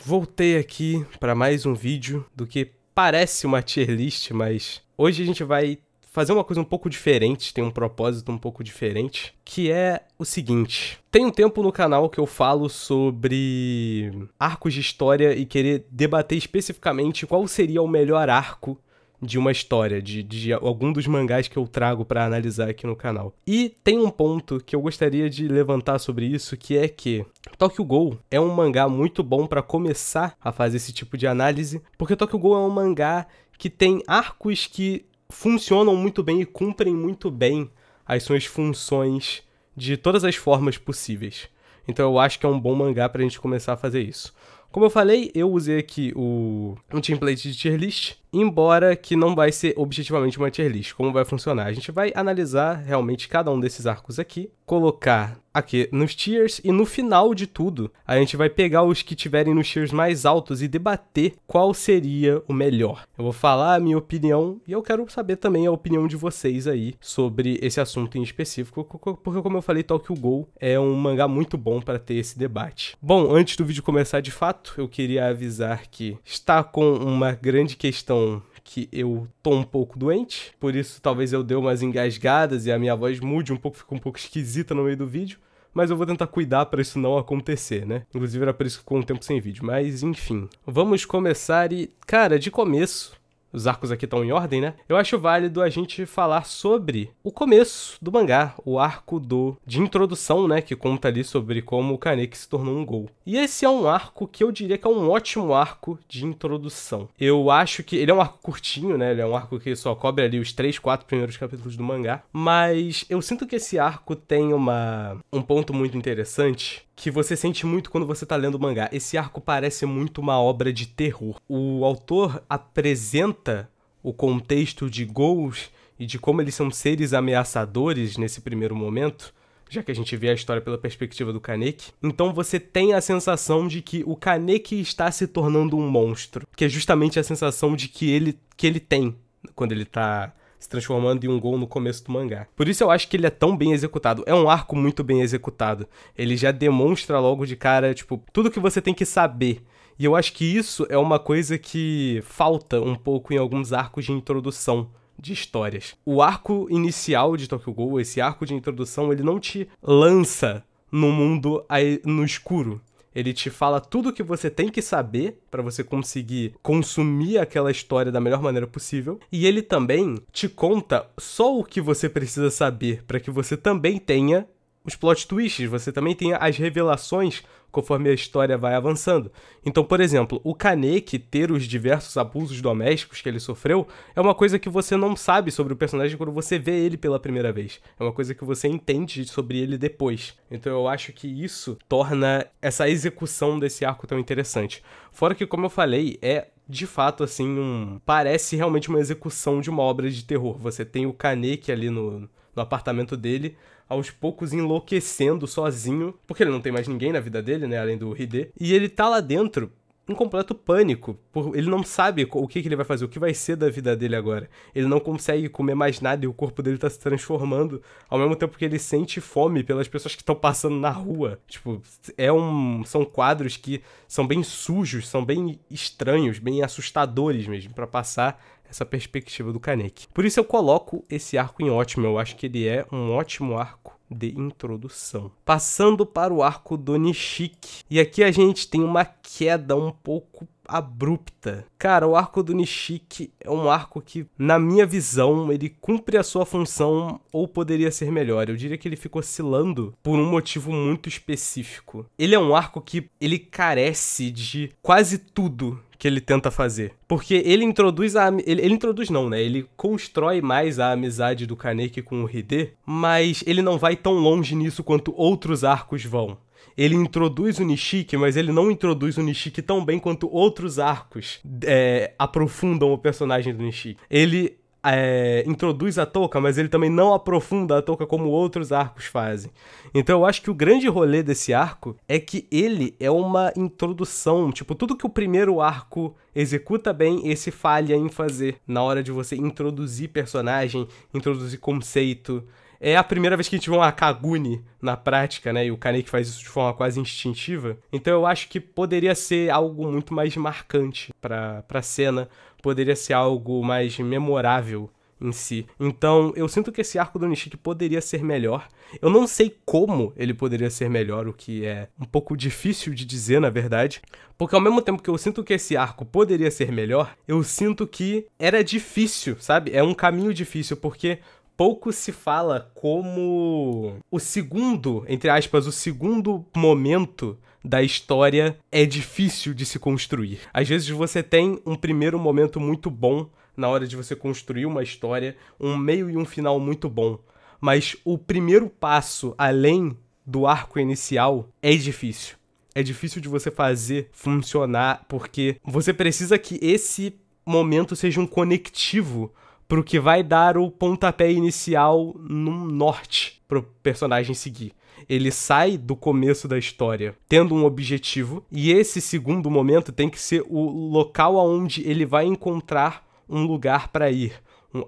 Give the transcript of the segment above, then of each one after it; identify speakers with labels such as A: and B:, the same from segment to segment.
A: Voltei aqui para mais um vídeo do que parece uma tier list, mas hoje a gente vai fazer uma coisa um pouco diferente, tem um propósito um pouco diferente, que é o seguinte. Tem um tempo no canal que eu falo sobre arcos de história e querer debater especificamente qual seria o melhor arco de uma história, de algum dos mangás que eu trago pra analisar aqui no canal. E tem um ponto que eu gostaria de levantar sobre isso, que é que Tokyo Ghoul é um mangá muito bom pra começar a fazer esse tipo de análise, porque Tokyo Ghoul é um mangá que tem arcos que funcionam muito bem e cumprem muito bem as suas funções de todas as formas possíveis. Então eu acho que é um bom mangá pra gente começar a fazer isso. Como eu falei, eu usei aqui um template de tier list, embora que não vai ser objetivamente uma tier list. Como vai funcionar? A gente vai analisar realmente cada um desses arcos aqui, colocar aqui nos tiers e no final de tudo, a gente vai pegar os que tiverem nos tiers mais altos e debater qual seria o melhor. Eu vou falar a minha opinião e eu quero saber também a opinião de vocês aí sobre esse assunto em específico, porque como eu falei, Tokyo Ghoul é um mangá muito bom para ter esse debate. Bom, antes do vídeo começar de fato, eu queria avisar que está com uma grande questão que eu tô um pouco doente, por isso talvez eu dê umas engasgadas e a minha voz mude um pouco, fica um pouco esquisita no meio do vídeo, mas eu vou tentar cuidar para isso não acontecer, né? Inclusive era por isso que ficou um tempo sem vídeo, mas enfim. Vamos começar e, cara, de começo, os arcos aqui estão em ordem, né? Eu acho válido a gente falar sobre o começo do mangá, o arco de introdução, né? Que conta ali sobre como o Kaneki se tornou um Ghoul. E esse é um arco que eu diria que é um ótimo arco de introdução. Eu acho que ele é um arco curtinho, né? Ele é um arco que só cobre ali os 3, 4 primeiros capítulos do mangá. Mas eu sinto que esse arco tem um ponto muito interessante que você sente muito quando você tá lendo o mangá. Esse arco parece muito uma obra de terror. O autor apresenta o contexto de Ghouls e de como eles são seres ameaçadores nesse primeiro momento, já que a gente vê a história pela perspectiva do Kaneki. Então você tem a sensação de que o Kaneki está se tornando um monstro, que é justamente a sensação de que ele tem quando ele tá se transformando em um Ghoul no começo do mangá. Por isso eu acho que ele é tão bem executado. É um arco muito bem executado. Ele já demonstra logo de cara, tipo, tudo que você tem que saber. E eu acho que isso é uma coisa que falta um pouco em alguns arcos de introdução de histórias. O arco inicial de Tokyo Ghoul, esse arco de introdução, ele não te lança no mundo no escuro. Ele te fala tudo o que você tem que saber para você conseguir consumir aquela história da melhor maneira possível. E ele também te conta só o que você precisa saber para que você também tenha os plot twists, você também tenha as revelações conforme a história vai avançando. Então, por exemplo, o Kaneki ter os diversos abusos domésticos que ele sofreu é uma coisa que você não sabe sobre o personagem quando você vê ele pela primeira vez. É uma coisa que você entende sobre ele depois. Então eu acho que isso torna essa execução desse arco tão interessante. Fora que, como eu falei, é de fato, assim, parece realmente uma execução de uma obra de terror. Você tem o Kaneki ali no apartamento dele, aos poucos enlouquecendo sozinho, porque ele não tem mais ninguém na vida dele, né, além do Hide, e ele tá lá dentro em completo pânico, ele não sabe o que ele vai fazer, o que vai ser da vida dele agora. Ele não consegue comer mais nada e o corpo dele tá se transformando, ao mesmo tempo que ele sente fome pelas pessoas que estão passando na rua. Tipo, são quadros que são bem sujos, são bem estranhos, bem assustadores mesmo, pra passar essa perspectiva do Kaneki. Por isso eu coloco esse arco em ótimo, eu acho que ele é um ótimo arco de introdução. Passando para o arco do Nishiki. E aqui a gente tem uma queda um pouco abrupta. Cara, o arco do Nishiki é um arco que, na minha visão, ele cumpre a sua função ou poderia ser melhor. Eu diria que ele ficou oscilando por um motivo muito específico. Ele é um arco que ele carece de quase tudo que ele tenta fazer. Porque ele introduz ele introduz não, né? Ele constrói mais a amizade do Kaneki com o Hide, mas ele não vai tão longe nisso quanto outros arcos vão. Ele introduz o Nishiki, mas ele não introduz o Nishiki tão bem quanto outros arcos aprofundam o personagem do Nishiki. Ele introduz a Touka, mas ele também não aprofunda a Touka como outros arcos fazem. Então eu acho que o grande rolê desse arco é que ele é uma introdução, tipo, tudo que o primeiro arco executa bem, esse falha em fazer na hora de você introduzir personagem, introduzir conceito. é a primeira vez que a gente vê uma Kaguni na prática, né? E o Kaneki faz isso de forma quase instintiva. Então eu acho que poderia ser algo muito mais marcante pra cena. Poderia ser algo mais memorável em si. Então, eu sinto que esse arco do Nishiki poderia ser melhor. Eu não sei como ele poderia ser melhor, o que é um pouco difícil de dizer, na verdade. Porque ao mesmo tempo que eu sinto que esse arco poderia ser melhor, eu sinto que era difícil, sabe? É um caminho difícil, porque pouco se fala como o segundo, entre aspas, o segundo momento da história é difícil de se construir. Às vezes você tem um primeiro momento muito bom na hora de você construir uma história, um meio e um final muito bom. Mas o primeiro passo, além do arco inicial, é difícil. É difícil de você fazer funcionar, porque você precisa que esse momento seja um conectivo pro que vai dar o pontapé inicial no norte pro personagem seguir. Ele sai do começo da história tendo um objetivo, e esse segundo momento tem que ser o local aonde ele vai encontrar um lugar para ir,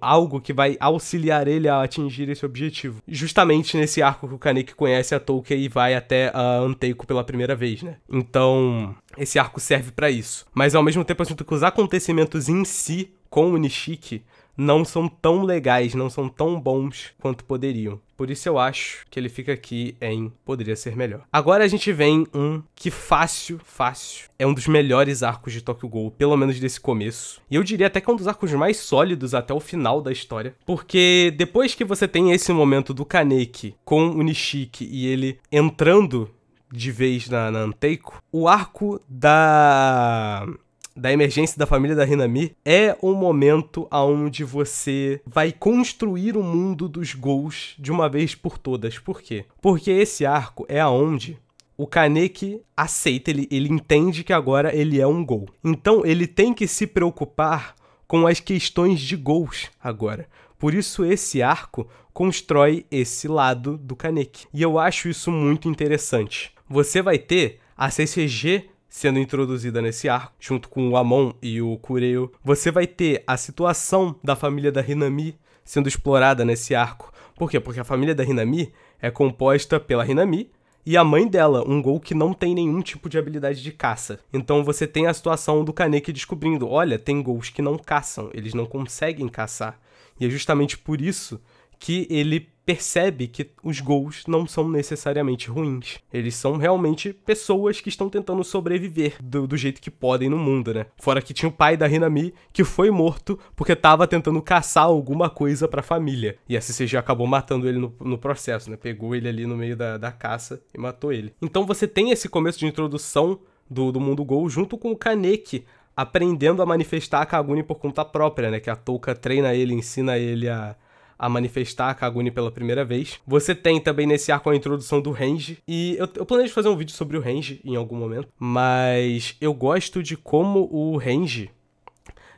A: algo que vai auxiliar ele a atingir esse objetivo. Justamente nesse arco que o Kaneki conhece a Touka e vai até a Anteiko pela primeira vez, né? Então, esse arco serve para isso. Mas ao mesmo tempo eu sinto que os acontecimentos em si com o Nishiki não são tão legais, não são tão bons quanto poderiam. Por isso eu acho que ele fica aqui em poderia ser melhor. Agora a gente vem um que fácil, é um dos melhores arcos de Tokyo Ghoul, pelo menos desse começo. E eu diria até que é um dos arcos mais sólidos até o final da história. Porque depois que você tem esse momento do Kaneki com o Nishiki e ele entrando de vez na Anteiko, o arco da emergência da família da Hinami é um momento onde você vai construir o mundo dos Ghouls de uma vez por todas. Por quê? Porque esse arco é aonde o Kaneki aceita, ele entende que agora ele é um Ghoul. Então ele tem que se preocupar com as questões de Ghouls agora. Por isso esse arco constrói esse lado do Kaneki. E eu acho isso muito interessante. Você vai ter a CCG sendo introduzida nesse arco, junto com o Amon e o Kureo. Você vai ter a situação da família da Hinami sendo explorada nesse arco. Por quê? Porque a família da Hinami é composta pela Hinami e a mãe dela, um Ghoul que não tem nenhum tipo de habilidade de caça. Então você tem a situação do Kaneki descobrindo, olha, tem Ghouls que não caçam, eles não conseguem caçar. E é justamente por isso que ele percebe que os Ghouls não são necessariamente ruins. Eles são realmente pessoas que estão tentando sobreviver do jeito que podem no mundo, né? Fora que tinha o pai da Hinami, que foi morto porque estava tentando caçar alguma coisa pra família. E a CCG acabou matando ele no processo, né? Pegou ele ali no meio da caça e matou ele. Então você tem esse começo de introdução do mundo Ghoul junto com o Kaneki aprendendo a manifestar a Kaguni por conta própria, né? Que a Touka treina ele, ensina ele a manifestar a Kaguni pela primeira vez. Você tem também nesse arco a introdução do Renji. E eu planejo fazer um vídeo sobre o Renji em algum momento. Mas eu gosto de como o Renji,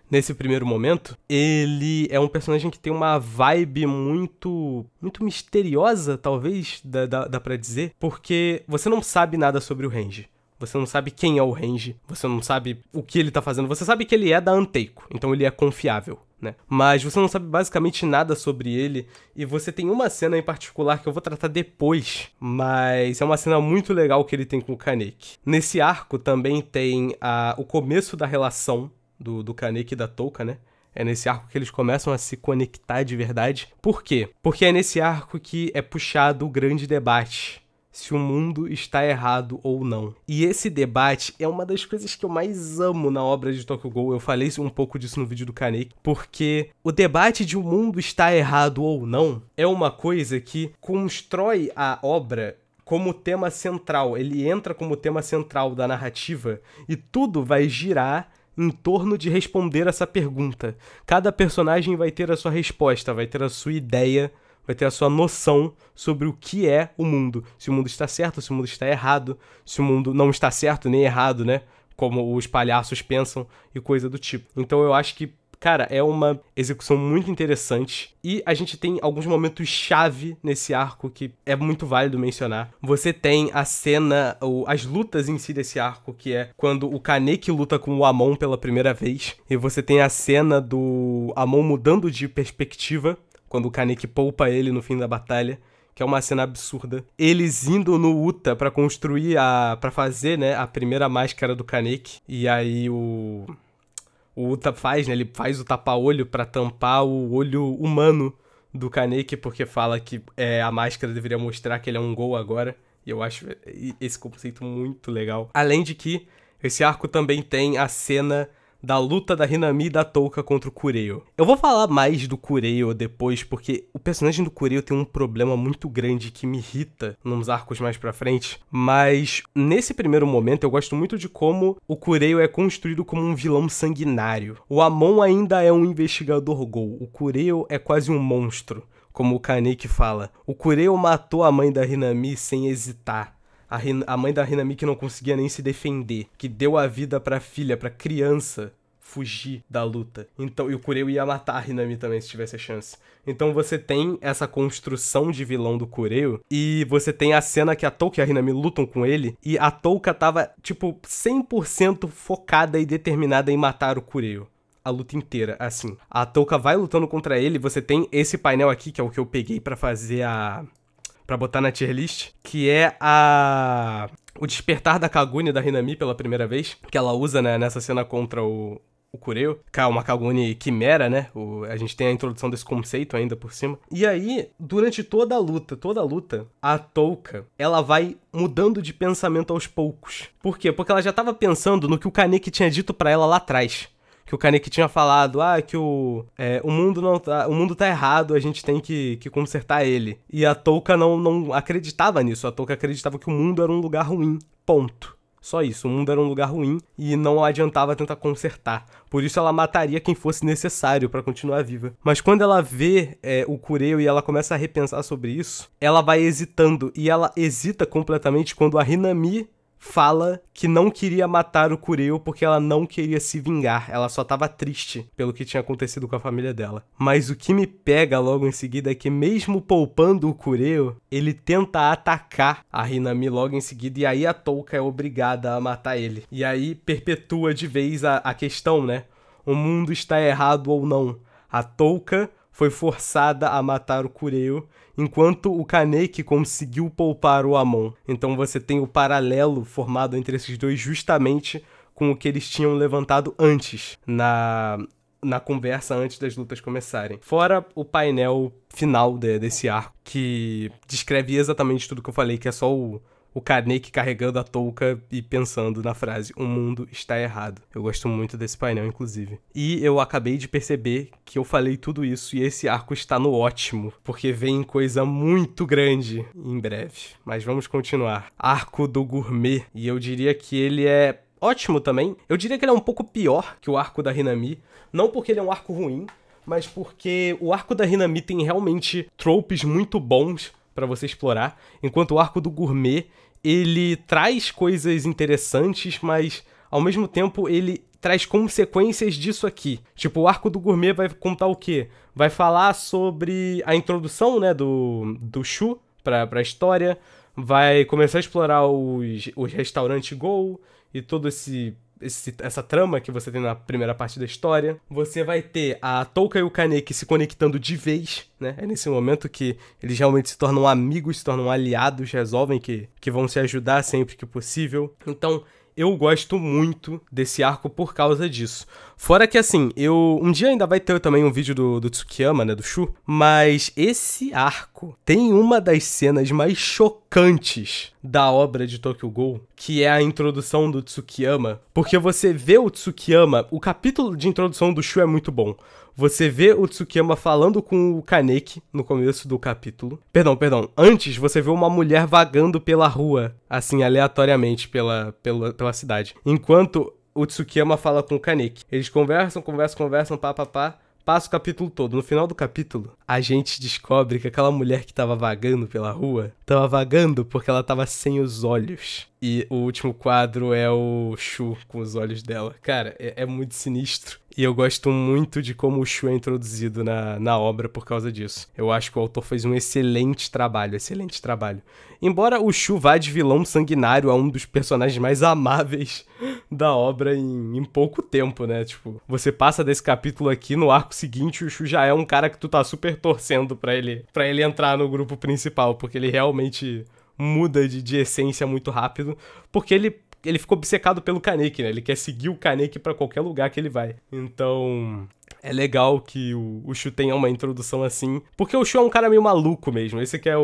A: nesse primeiro momento, ele é um personagem que tem uma vibe muito misteriosa, talvez, dá pra dizer. Porque você não sabe nada sobre o Renji. Você não sabe quem é o Renji, você não sabe o que ele tá fazendo. Você sabe que ele é da Anteiko, então ele é confiável, né? Mas você não sabe basicamente nada sobre ele. E você tem uma cena em particular que eu vou tratar depois, mas é uma cena muito legal que ele tem com o Kaneki. Nesse arco também tem o começo da relação do Kaneki e da Touka, né? É nesse arco que eles começam a se conectar de verdade. Por quê? Porque é nesse arco que é puxado o grande debate se o mundo está errado ou não. E esse debate é uma das coisas que eu mais amo na obra de Tokyo Ghoul. Eu falei um pouco disso no vídeo do Kaneki, porque o debate de o mundo está errado ou não é uma coisa que constrói a obra como tema central. Ele entra como tema central da narrativa e tudo vai girar em torno de responder essa pergunta. Cada personagem vai ter a sua resposta, vai ter a sua ideia, vai ter a sua noção sobre o que é o mundo. Se o mundo está certo, se o mundo está errado, se o mundo não está certo nem errado, né? Como os palhaços pensam e coisa do tipo. Então eu acho que, cara, é uma execução muito interessante. E a gente tem alguns momentos-chave nesse arco que é muito válido mencionar. Você tem a cena, as lutas em si desse arco, que é quando o Kaneki luta com o Amon pela primeira vez. E você tem a cena do Amon mudando de perspectiva quando o Kaneki poupa ele no fim da batalha, que é uma cena absurda. Eles indo no Uta pra construir pra fazer, né, a primeira máscara do Kaneki. E aí o Uta faz, né, ele faz o tapa-olho pra tampar o olho humano do Kaneki, porque fala que a máscara deveria mostrar que ele é um Gol agora. E eu acho esse conceito muito legal. Além de que esse arco também tem a cena da luta da Hinami e da Touka contra o Kureyo. Eu vou falar mais do Kureyo depois, porque o personagem do Kureyo tem um problema muito grande que me irrita nos arcos mais pra frente, mas nesse primeiro momento eu gosto muito de como o Kureyo é construído como um vilão sanguinário. O Amon ainda é um investigador Gol, o Kureyo é quase um monstro, como o Kaneki fala. O Kureyo matou a mãe da Hinami sem hesitar. A mãe da Hinami que não conseguia nem se defender, que deu a vida pra filha, pra criança fugir da luta. Então, e o Kureyo ia matar a Hinami também se tivesse a chance. Então você tem essa construção de vilão do Kureyo, e você tem a cena que a Touka e a Hinami lutam com ele, e a Touka tava, tipo, 100% focada e determinada em matar o Kureyo. A luta inteira, assim. A Touka vai lutando contra ele, você tem esse painel aqui, que é o que eu peguei pra fazer pra botar na tier list, que é o despertar da Kagune da Hinami pela primeira vez, que ela usa, né, nessa cena contra o Kureyo, que é uma Kagune quimera, né, a gente tem a introdução desse conceito ainda por cima. E aí, durante toda a luta, a Touka, ela vai mudando de pensamento aos poucos. Por quê? Porque ela já tava pensando no que o Kaneki tinha dito pra ela lá atrás. Que o Kaneki tinha falado, que o mundo tá errado, a gente tem que consertar ele. E a Touka não acreditava nisso, a Touka acreditava que o mundo era um lugar ruim, ponto. Só isso, o mundo era um lugar ruim e não adiantava tentar consertar. Por isso ela mataria quem fosse necessário pra continuar viva. Mas quando ela vê o Kureyo e ela começa a repensar sobre isso, ela vai hesitando. E ela hesita completamente quando a Hinami fala que não queria matar o Kureyo porque ela não queria se vingar. Ela só tava triste pelo que tinha acontecido com a família dela. Mas o que me pega logo em seguida é que mesmo poupando o Kureyo, ele tenta atacar a Hinami logo em seguida, e aí a Touka é obrigada a matar ele. E aí perpetua de vez a questão, né? O mundo está errado ou não? A Touka foi forçada a matar o Kureyo, enquanto o Kaneki conseguiu poupar o Amon. Então você tem o paralelo formado entre esses dois justamente com o que eles tinham levantado antes, na conversa antes das lutas começarem. Fora o painel final desse arco, que descreve exatamente tudo que eu falei, que é só o Kaneki carregando a Touka e pensando na frase, o mundo está errado. Eu gosto muito desse painel, inclusive. E eu acabei de perceber que eu falei tudo isso e esse arco está no ótimo, porque vem coisa muito grande em breve. Mas vamos continuar. Arco do Gourmet, e eu diria que ele é ótimo também. Eu diria que ele é um pouco pior que o arco da Hinami, não porque ele é um arco ruim, mas porque o arco da Hinami tem realmente tropes muito bons pra você explorar, enquanto o arco do Gourmet ele traz coisas interessantes, mas ao mesmo tempo ele traz consequências disso aqui. Tipo, o arco do Gourmet vai contar o quê? Vai falar sobre a introdução, né, do Shu pra história, vai começar a explorar os restaurantes Gol e todo essa trama que você tem na primeira parte da história. Você vai ter a Touka e o Kaneki se conectando de vez, né? É nesse momento que eles realmente se tornam amigos, se tornam aliados, resolvem que vão se ajudar sempre que possível. Então, eu gosto muito desse arco por causa disso. Fora que, assim, um dia ainda vai ter também um vídeo do Tsukiyama, né, do Shu, mas esse arco tem uma das cenas mais chocantes da obra de Tokyo Ghoul, que é a introdução do Tsukiyama, porque você vê o Tsukiyama, o capítulo de introdução do Shu é muito bom. Você vê o Tsukiyama falando com o Kaneki no começo do capítulo. Perdão. Antes, você vê uma mulher vagando pela rua, assim, aleatoriamente pela cidade. Enquanto o Tsukiyama fala com o Kaneki. Eles conversam, pá. Passa o capítulo todo. No final do capítulo, a gente descobre que aquela mulher que tava vagando pela rua, tava vagando porque ela tava sem os olhos. E o último quadro é o Shu com os olhos dela. Cara, é muito sinistro. E eu gosto muito de como o Shu é introduzido na obra por causa disso. Eu acho que o autor fez um excelente trabalho. Embora o Shu vá de vilão sanguinário a um dos personagens mais amáveis da obra em pouco tempo, né? Tipo, você passa desse capítulo aqui, no arco seguinte, o Shu já é um cara que tu tá super super torcendo pra ele entrar no grupo principal, porque ele realmente muda de essência muito rápido, porque ele ficou obcecado pelo Kaneki, né? Ele quer seguir o Kaneki pra qualquer lugar que ele vai. Então, é legal que o Shu tenha uma introdução assim, porque o Shu é um cara meio maluco mesmo, esse que é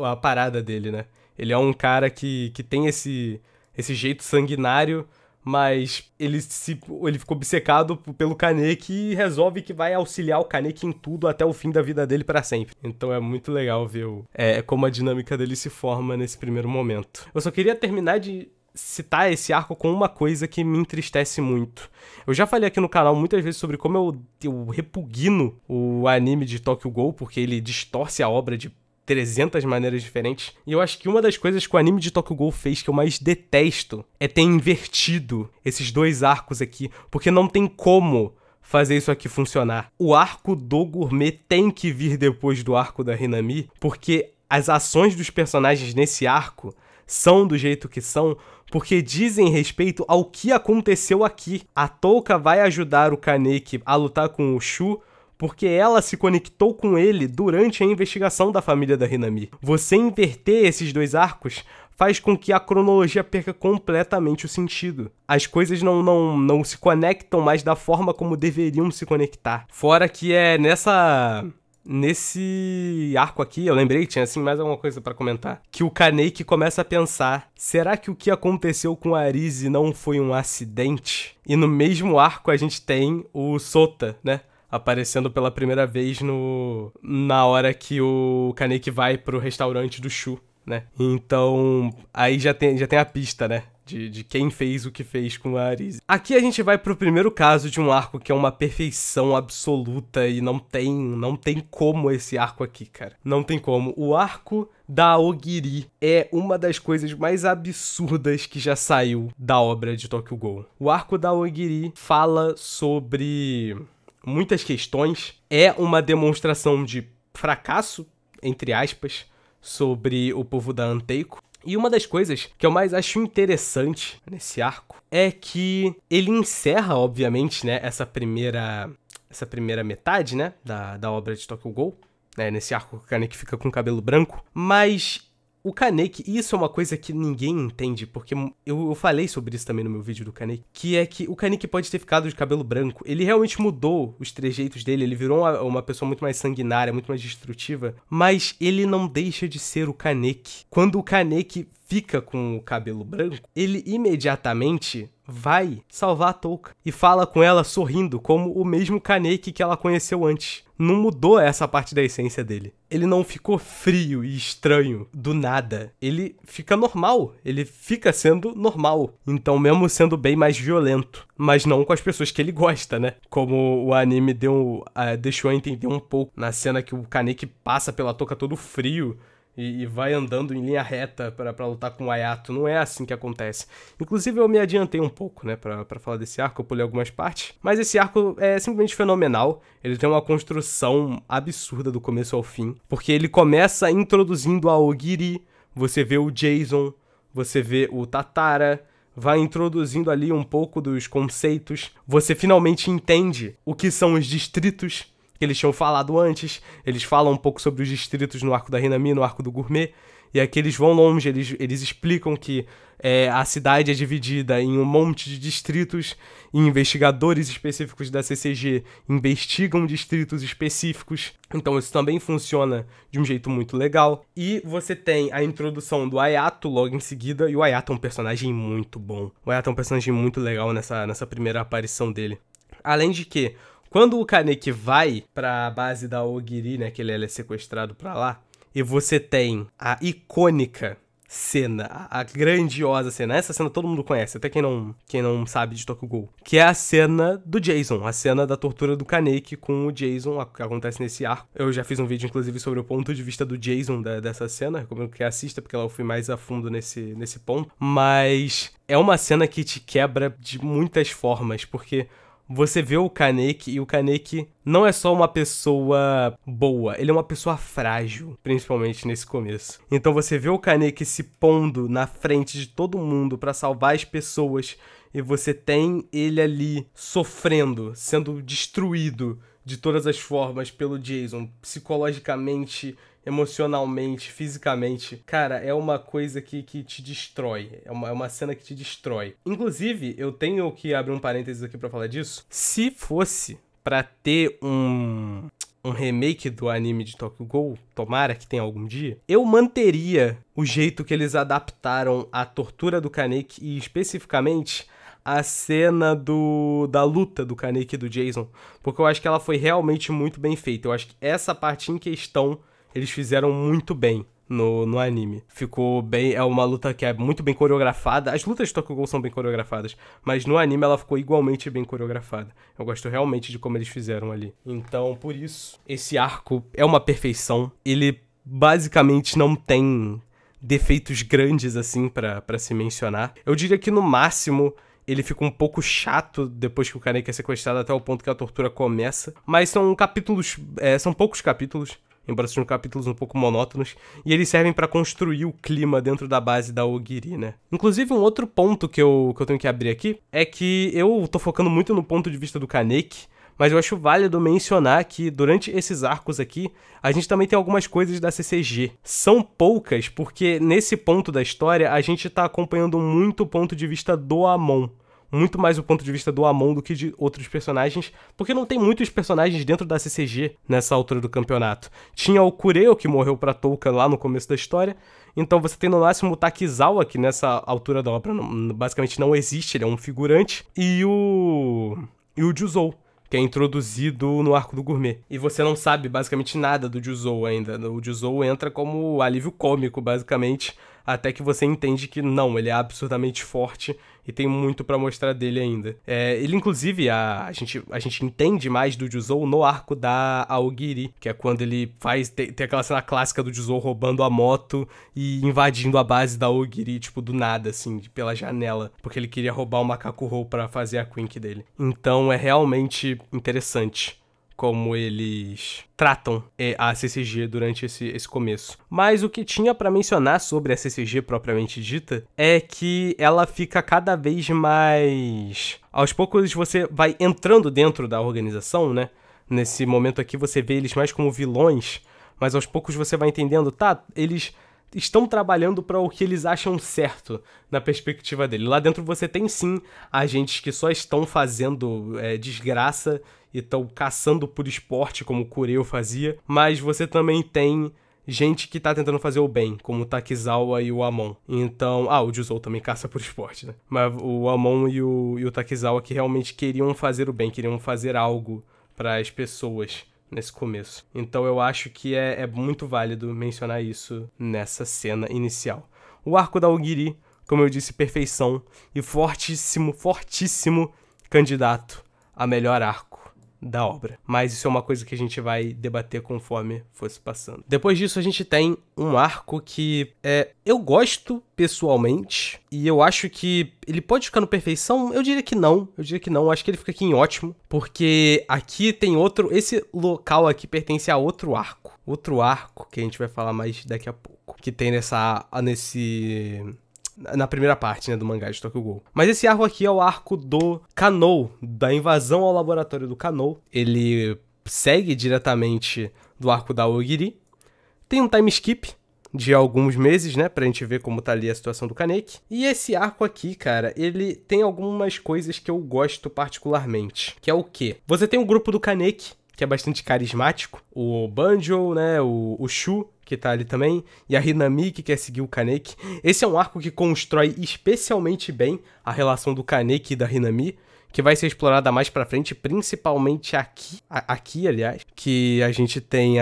A: a parada dele, né? Ele é um cara que tem esse jeito sanguinário, mas ele ficou obcecado pelo Kaneki e resolve que vai auxiliar o Kaneki em tudo até o fim da vida dele pra sempre. Então é muito legal ver como a dinâmica dele se forma nesse primeiro momento. Eu só queria terminar de citar esse arco com uma coisa que me entristece muito. Eu já falei aqui no canal muitas vezes sobre como eu repugno o anime de Tokyo Ghoul, porque ele distorce a obra de 300 maneiras diferentes. E eu acho que uma das coisas que o anime de Tokyo Ghoul fez que eu mais detesto é ter invertido esses dois arcos aqui, porque não tem como fazer isso aqui funcionar. O arco do gourmet tem que vir depois do arco da Hinami, porque as ações dos personagens nesse arco são do jeito que são, porque dizem respeito ao que aconteceu aqui. A Touka vai ajudar o Kaneki a lutar com o Shu, porque ela se conectou com ele durante a investigação da família da Hinami. Você inverter esses dois arcos faz com que a cronologia perca completamente o sentido. As coisas não se conectam mais da forma como deveriam se conectar. Fora que é nesse arco aqui, eu lembrei que tinha assim mais alguma coisa pra comentar, que o Kaneki começa a pensar, será que o que aconteceu com a Arise não foi um acidente? E no mesmo arco a gente tem o Sota, né? Aparecendo pela primeira vez na hora que o Kaneki vai pro restaurante do Shu, né? Então, aí já tem a pista, né? De quem fez o que fez com a Arise. Aqui a gente vai pro primeiro caso de um arco que é uma perfeição absoluta e não tem como esse arco aqui, cara. Não tem como. O arco da Aogiri é uma das coisas mais absurdas que já saiu da obra de Tokyo Ghoul. O arco da Aogiri fala sobre muitas questões, é uma demonstração de fracasso, entre aspas, sobre o povo da Anteiko. E uma das coisas que eu mais acho interessante nesse arco é que ele encerra, obviamente, né, essa primeira metade, né, da obra de Tokyo Ghoul, né, nesse arco o Kaneki fica com o cabelo branco, mas o Kaneki, isso é uma coisa que ninguém entende, porque eu falei sobre isso também no meu vídeo do Kaneki, que é que o Kaneki pode ter ficado de cabelo branco, ele realmente mudou os trejeitos dele, ele virou uma pessoa muito mais sanguinária, muito mais destrutiva, mas ele não deixa de ser o Kaneki. Quando o Kaneki fica com o cabelo branco, ele imediatamente vai salvar a Touka e fala com ela sorrindo, como o mesmo Kaneki que ela conheceu antes. Não mudou essa parte da essência dele. Ele não ficou frio e estranho do nada. Ele fica normal. Ele fica sendo normal. Então, mesmo sendo bem mais violento. Mas não com as pessoas que ele gosta, né? Como o anime deixou a entender um pouco na cena que o Kaneki passa pela Touka todo frio e vai andando em linha reta pra lutar com o Ayato. Não é assim que acontece. Inclusive, eu me adiantei um pouco, né, pra falar desse arco. Eu pulei algumas partes. Mas esse arco é simplesmente fenomenal. Ele tem uma construção absurda do começo ao fim. Porque ele começa introduzindo a Aogiri. Você vê o Jason. Você vê o Tatara. Vai introduzindo ali um pouco dos conceitos. Você finalmente entende o que são os distritos que eles tinham falado antes. Eles falam um pouco sobre os distritos no arco da Hinami, no arco do Gourmet, e aqui eles vão longe, eles explicam que a cidade é dividida em um monte de distritos, e investigadores específicos da CCG investigam distritos específicos, então isso também funciona de um jeito muito legal. E você tem a introdução do Ayato logo em seguida, e o Ayato é um personagem muito bom. O Ayato é um personagem muito legal nessa primeira aparição dele. Além de que, quando o Kaneki vai pra base da Aogiri, né, que ele é sequestrado pra lá, e você tem a icônica cena, a grandiosa cena, essa cena todo mundo conhece, até quem não sabe de Tokyo Ghoul, que é a cena do Jason, a cena da tortura do Kaneki com o Jason, que acontece nesse arco. Eu já fiz um vídeo, inclusive, sobre o ponto de vista do Jason dessa cena, recomendo que assista, porque lá eu fui mais a fundo nesse ponto, mas é uma cena que te quebra de muitas formas, porque você vê o Kaneki, e o Kaneki não é só uma pessoa boa, ele é uma pessoa frágil, principalmente nesse começo. Então você vê o Kaneki se pondo na frente de todo mundo pra salvar as pessoas, e você tem ele ali sofrendo, sendo destruído de todas as formas pelo Jason, psicologicamente, emocionalmente, fisicamente. Cara, é uma coisa que te destrói. É uma cena que te destrói. Inclusive, eu tenho que abrir um parênteses aqui pra falar disso. Se fosse pra ter um remake do anime de Tokyo Ghoul, tomara que tenha algum dia, eu manteria o jeito que eles adaptaram a tortura do Kaneki e especificamente a cena da luta do Kaneki e do Jason, porque eu acho que ela foi realmente muito bem feita. Eu acho que essa parte em questão eles fizeram muito bem no anime. Ficou bem, é uma luta que é muito bem coreografada. As lutas de Tokyo Ghoul são bem coreografadas, mas no anime ela ficou igualmente bem coreografada. Eu gosto realmente de como eles fizeram ali. Então, por isso, esse arco é uma perfeição. Ele basicamente não tem defeitos grandes assim pra se mencionar. Eu diria que no máximo ele fica um pouco chato depois que o Kaneki é sequestrado até o ponto que a tortura começa. Mas são capítulos, são poucos capítulos, embora sejam capítulos um pouco monótonos, e eles servem pra construir o clima dentro da base da Ogiri, né? Inclusive, um outro ponto que eu tenho que abrir aqui é que eu tô focando muito no ponto de vista do Kaneki, mas eu acho válido mencionar que durante esses arcos aqui, a gente também tem algumas coisas da CCG. São poucas, porque nesse ponto da história, a gente tá acompanhando muito o ponto de vista do Amon. Muito mais o ponto de vista do Amon do que de outros personagens, porque não tem muitos personagens dentro da CCG nessa altura do campeonato. Tinha o Kureo, que morreu pra Touka lá no começo da história, então você tem no máximo o Takizawa, que nessa altura da obra basicamente não existe, ele é um figurante, e o Juzou, que é introduzido no arco do gourmet. E você não sabe basicamente nada do Juzou ainda. O Juzou entra como alívio cômico, basicamente, até que você entende que não, ele é absurdamente forte e tem muito pra mostrar dele ainda. Ele, inclusive, a gente entende mais do Juzou no arco da Aogiri, que é quando ele tem aquela cena clássica do Juzou roubando a moto e invadindo a base da Aogiri, tipo, do nada, assim, pela janela, porque ele queria roubar o macaco roll pra fazer a Quink dele. Então é realmente interessante como eles tratam a CCG durante esse começo. Mas o que tinha pra mencionar sobre a CCG propriamente dita é que ela fica cada vez mais... Aos poucos você vai entrando dentro da organização, né? Nesse momento aqui você vê eles mais como vilões, mas aos poucos você vai entendendo, tá, eles estão trabalhando para o que eles acham certo na perspectiva dele. Lá dentro você tem sim agentes que só estão fazendo desgraça e estão caçando por esporte, como o Kureo fazia, mas você também tem gente que tá tentando fazer o bem, como o Takizawa e o Amon. Então, o Juzou também caça por esporte, né? Mas o Amon e o Takizawa que realmente queriam fazer o bem, queriam fazer algo para as pessoas nesse começo. Então eu acho que é muito válido mencionar isso nessa cena inicial. O arco da Ogiri, como eu disse, perfeição e fortíssimo, fortíssimo candidato a melhor arco da obra. Mas isso é uma coisa que a gente vai debater conforme fosse passando. Depois disso a gente tem um arco que eu gosto pessoalmente e eu acho que ele pode ficar no perfeição. Eu diria que não, acho que ele fica aqui em ótimo, porque aqui tem esse local aqui pertence a outro arco que a gente vai falar mais daqui a pouco, que tem na primeira parte, né, do mangá de Tokyo Ghoul. Mas esse arco aqui é o arco do Kannou, da invasão ao laboratório do Kannou. Ele segue diretamente do arco da Ogiri. Tem um time skip de alguns meses, né, pra gente ver como tá ali a situação do Kaneki. E esse arco aqui, cara, ele tem algumas coisas que eu gosto particularmente. Que é o quê? Você tem um grupo do Kaneki, que é bastante carismático. O Banjo, né, o Shu, que tá ali também, e a Hinami, que quer seguir o Kaneki. Esse é um arco que constrói especialmente bem a relação do Kaneki e da Hinami, que vai ser explorada mais pra frente, principalmente aqui, aliás, que a gente tem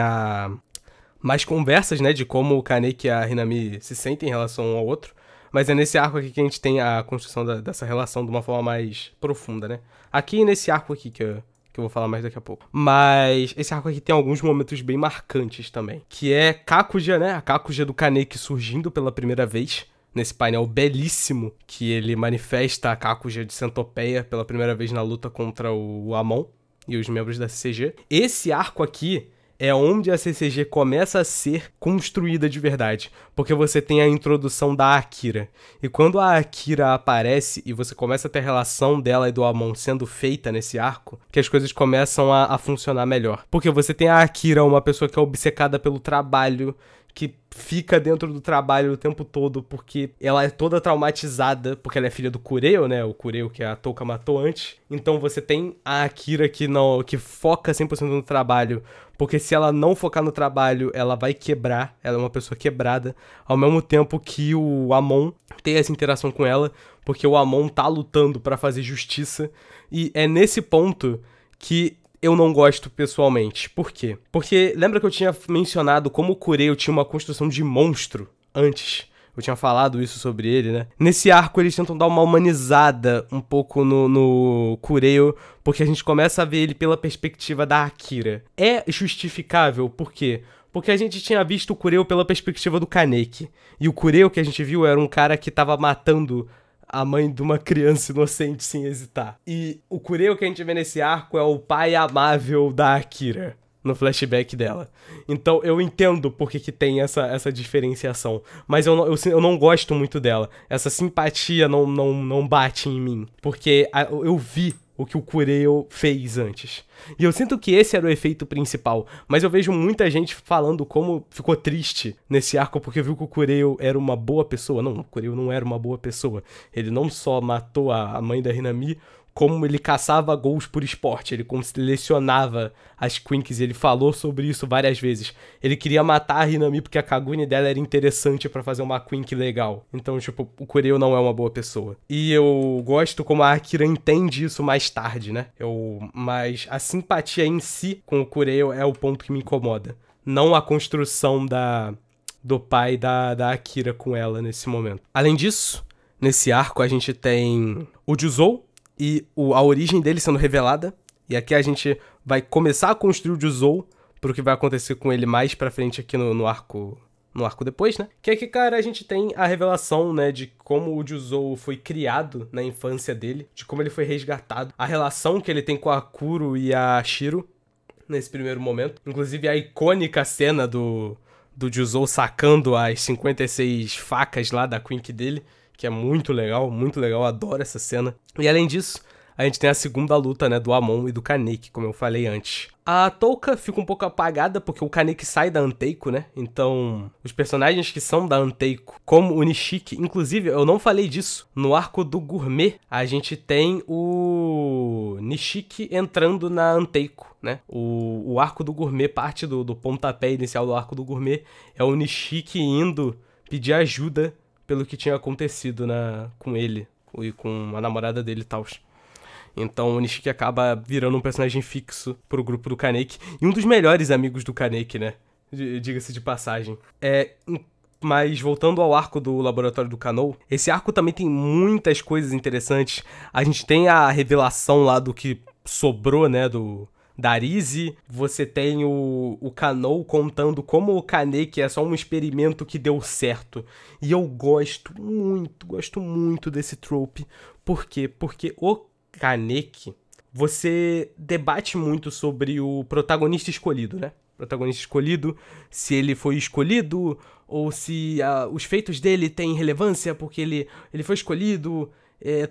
A: mais conversas, né, de como o Kaneki e a Hinami se sentem em relação um ao outro, mas é nesse arco aqui que a gente tem a construção dessa relação de uma forma mais profunda, né. Aqui nesse arco aqui que eu vou falar mais daqui a pouco. Mas esse arco aqui tem alguns momentos bem marcantes também. Que é Kakuja, né? A Kakuja do Kaneki surgindo pela primeira vez. Nesse painel belíssimo que ele manifesta a Kakuja de Centopeia pela primeira vez na luta contra o Amon e os membros da CCG. Esse arco aqui é onde a CCG começa a ser construída de verdade, porque você tem a introdução da Akira. E quando a Akira aparece e você começa a ter a relação dela e do Amon sendo feita nesse arco, que as coisas começam a funcionar melhor. Porque você tem a Akira, uma pessoa que é obcecada pelo trabalho, que fica dentro do trabalho o tempo todo porque ela é toda traumatizada, porque ela é filha do Kureo, né? O Kureo que a Touka matou antes. Então você tem a Akira que foca 100% no trabalho, porque se ela não focar no trabalho, ela vai quebrar, ela é uma pessoa quebrada, ao mesmo tempo que o Amon tem essa interação com ela, porque o Amon tá lutando pra fazer justiça, e é nesse ponto que eu não gosto pessoalmente. Por quê? Porque lembra que eu tinha mencionado como o Kureo tinha uma construção de monstro antes? Eu tinha falado isso sobre ele, né? Nesse arco eles tentam dar uma humanizada um pouco no Kureo, porque a gente começa a ver ele pela perspectiva da Akira. É justificável, por quê? Porque a gente tinha visto o Kureo pela perspectiva do Kaneki. E o Kureo que a gente viu era um cara que tava matando a mãe de uma criança inocente sem hesitar. E o Kureo que a gente vê nesse arco é o pai amável da Akira, no flashback dela. Então eu entendo por que tem essa diferenciação, mas eu não gosto muito dela. Essa simpatia não bate em mim, porque eu vi o que o Kureo fez antes. E eu sinto que esse era o efeito principal, mas eu vejo muita gente falando como ficou triste nesse arco porque viu que o Kureo era uma boa pessoa. Não, o Kureo não era uma boa pessoa. Ele não só matou a mãe da Hinami, como ele caçava gols por esporte, ele selecionava as Quinks, e ele falou sobre isso várias vezes. Ele queria matar a Hinami porque a Kagune dela era interessante pra fazer uma Quink legal. Então, tipo, o Kureo não é uma boa pessoa. E eu gosto como a Akira entende isso mais tarde, né? Mas a simpatia em si com o Kureo é o ponto que me incomoda. Não a construção do pai da Akira com ela nesse momento. Além disso, nesse arco a gente tem o Juzou, e a origem dele sendo revelada. E aqui a gente vai começar a construir o Juzou pro que vai acontecer com ele mais pra frente aqui no arco depois, né? Que aqui, cara, a gente tem a revelação, né, de como o Juzou foi criado na infância dele, de como ele foi resgatado, a relação que ele tem com a Kuro e a Shiro nesse primeiro momento. Inclusive a icônica cena do Juzou sacando as 56 facas lá da Quink dele, que é muito legal, adoro essa cena. E além disso, a gente tem a segunda luta, né, do Amon e do Kaneki, como eu falei antes. A Touka fica um pouco apagada porque o Kaneki sai da Anteiko, né? Então, os personagens que são da Anteiko, como o Nishiki, inclusive, eu não falei disso, no arco do Gourmet, a gente tem o Nishiki entrando na Anteiko, né? O arco do Gourmet, parte do pontapé inicial do arco do Gourmet, é o Nishiki indo pedir ajuda pelo que tinha acontecido com ele e com a namorada dele e tal. Então o Nishiki acaba virando um personagem fixo pro grupo do Kaneki. E um dos melhores amigos do Kaneki, né? Diga-se de passagem. Mas voltando ao arco do Laboratório do Kanou, esse arco também tem muitas coisas interessantes. A gente tem a revelação lá do que sobrou, né? Da Arise, você tem o Kanou contando como o Kaneki é só um experimento que deu certo. E eu gosto muito desse trope. Por quê? Porque o Kaneki, você debate muito sobre o protagonista escolhido, né? Protagonista escolhido, se ele foi escolhido ou se os feitos dele têm relevância porque ele foi escolhido,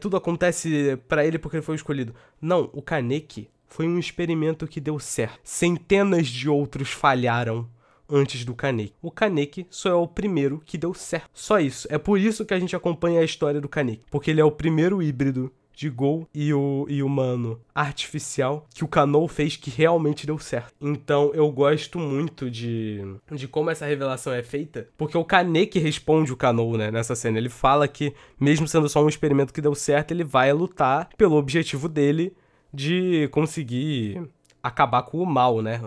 A: tudo acontece pra ele porque ele foi escolhido. Não, o Kaneki foi um experimento que deu certo. Centenas de outros falharam antes do Kaneki. O Kaneki só é o primeiro que deu certo. Só isso. É por isso que a gente acompanha a história do Kaneki. Porque ele é o primeiro híbrido de Gol e humano artificial que o Kanou fez que realmente deu certo. Então eu gosto muito de como essa revelação é feita, porque o Kaneki responde o Kanou, né, nessa cena. Ele fala que, mesmo sendo só um experimento que deu certo, ele vai lutar pelo objetivo dele de conseguir acabar com o mal, né?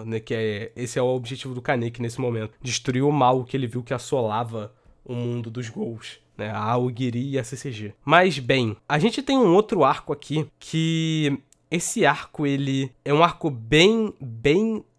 A: Esse é o objetivo do Kaneki nesse momento. Destruir o mal que ele viu que assolava o mundo dos Gols, né? A Aogiri e a CCG. Mas, bem, a gente tem um outro arco aqui que... Esse arco, ele é um arco bem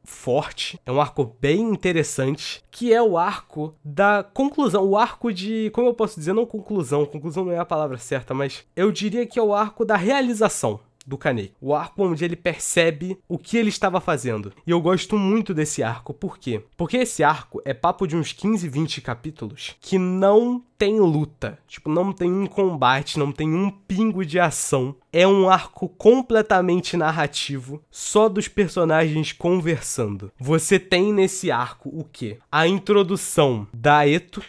A: forte, é um arco bem interessante, que é o arco da conclusão, o arco de... Como eu posso dizer? Não conclusão não é a palavra certa, mas eu diria que é o arco da realização do Kaneki. O arco onde ele percebe o que ele estava fazendo. E eu gosto muito desse arco. Por quê? Porque esse arco é papo de uns 15, 20 capítulos que não tem luta. Tipo, não tem um combate, não tem um pingo de ação. É um arco completamente narrativo, só dos personagens conversando. Você tem nesse arco o quê? A introdução da Eto,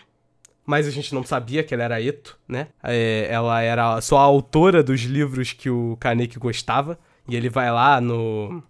A: mas a gente não sabia que ela era Eto, né? Ela era só a autora dos livros que o Kaneki gostava, e ele vai lá no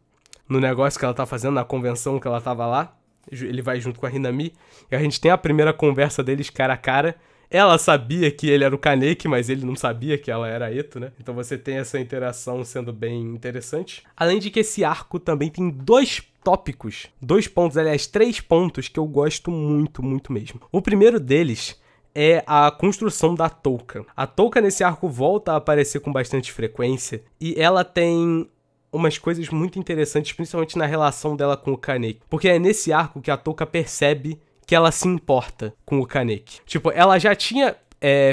A: negócio que ela tá fazendo, na convenção que ela tava lá, ele vai junto com a Hinami, e a gente tem a primeira conversa deles cara a cara. Ela sabia que ele era o Kaneki, mas ele não sabia que ela era Eto, né? Então você tem essa interação sendo bem interessante. Além de que esse arco também tem 2 tópicos, 2 pontos, aliás, 3 pontos que eu gosto muito, muito mesmo. O primeiro deles é a construção da Touka. A Touka nesse arco volta a aparecer com bastante frequência e ela tem umas coisas muito interessantes, principalmente na relação dela com o Kaneki. Porque é nesse arco que a Touka percebe que ela se importa com o Kaneki. Tipo, ela já tinha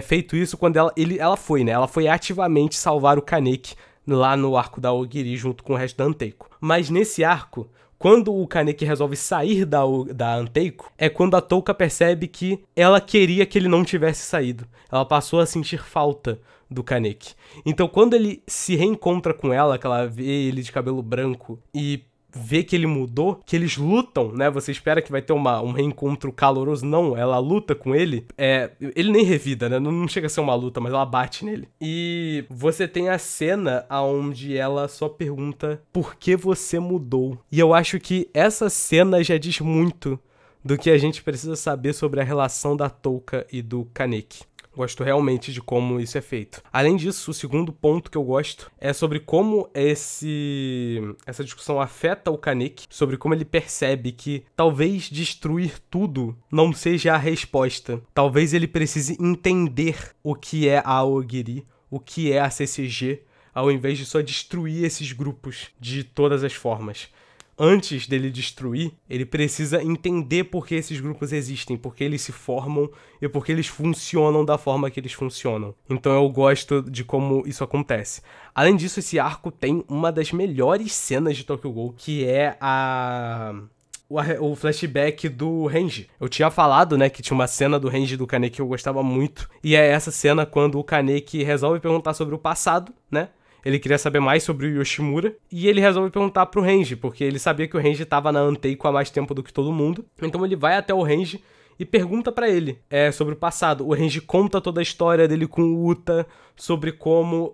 A: feito isso quando ela foi, né? Ela foi ativamente salvar o Kaneki lá no arco da Aogiri junto com o resto da Anteiko. Mas nesse arco, quando o Kaneki resolve sair da Anteiko, é quando a Touka percebe que ela queria que ele não tivesse saído. Ela passou a sentir falta do Kaneki. Então, quando ele se reencontra com ela, que ela vê ele de cabelo branco e vê que ele mudou, que eles lutam, né? Você espera que vai ter um reencontro caloroso. Não, ela luta com ele. Ele nem revida, né? Não chega a ser uma luta, mas ela bate nele. E você tem a cena onde ela só pergunta por que você mudou. E eu acho que essa cena já diz muito do que a gente precisa saber sobre a relação da Touka e do Kaneki. Gosto realmente de como isso é feito. Além disso, o segundo ponto que eu gosto é sobre como essa discussão afeta o Kaneki, sobre como ele percebe que talvez destruir tudo não seja a resposta. Talvez ele precise entender o que é a Aogiri, o que é a CCG, ao invés de só destruir esses grupos de todas as formas. Antes dele destruir, ele precisa entender por que esses grupos existem, por que eles se formam e por que eles funcionam da forma que eles funcionam. Então eu gosto de como isso acontece. Além disso, esse arco tem uma das melhores cenas de Tokyo Ghoul, que é o flashback do Renji. Eu tinha falado, né, que tinha uma cena do Renji e do Kaneki que eu gostava muito, e é essa cena quando o Kaneki resolve perguntar sobre o passado, né? Ele queria saber mais sobre o Yoshimura, e ele resolve perguntar pro Renji, porque ele sabia que o Renji tava na Anteiko há mais tempo do que todo mundo. Então ele vai até o Renji e pergunta pra ele sobre o passado. O Renji conta toda a história dele com o Uta, sobre como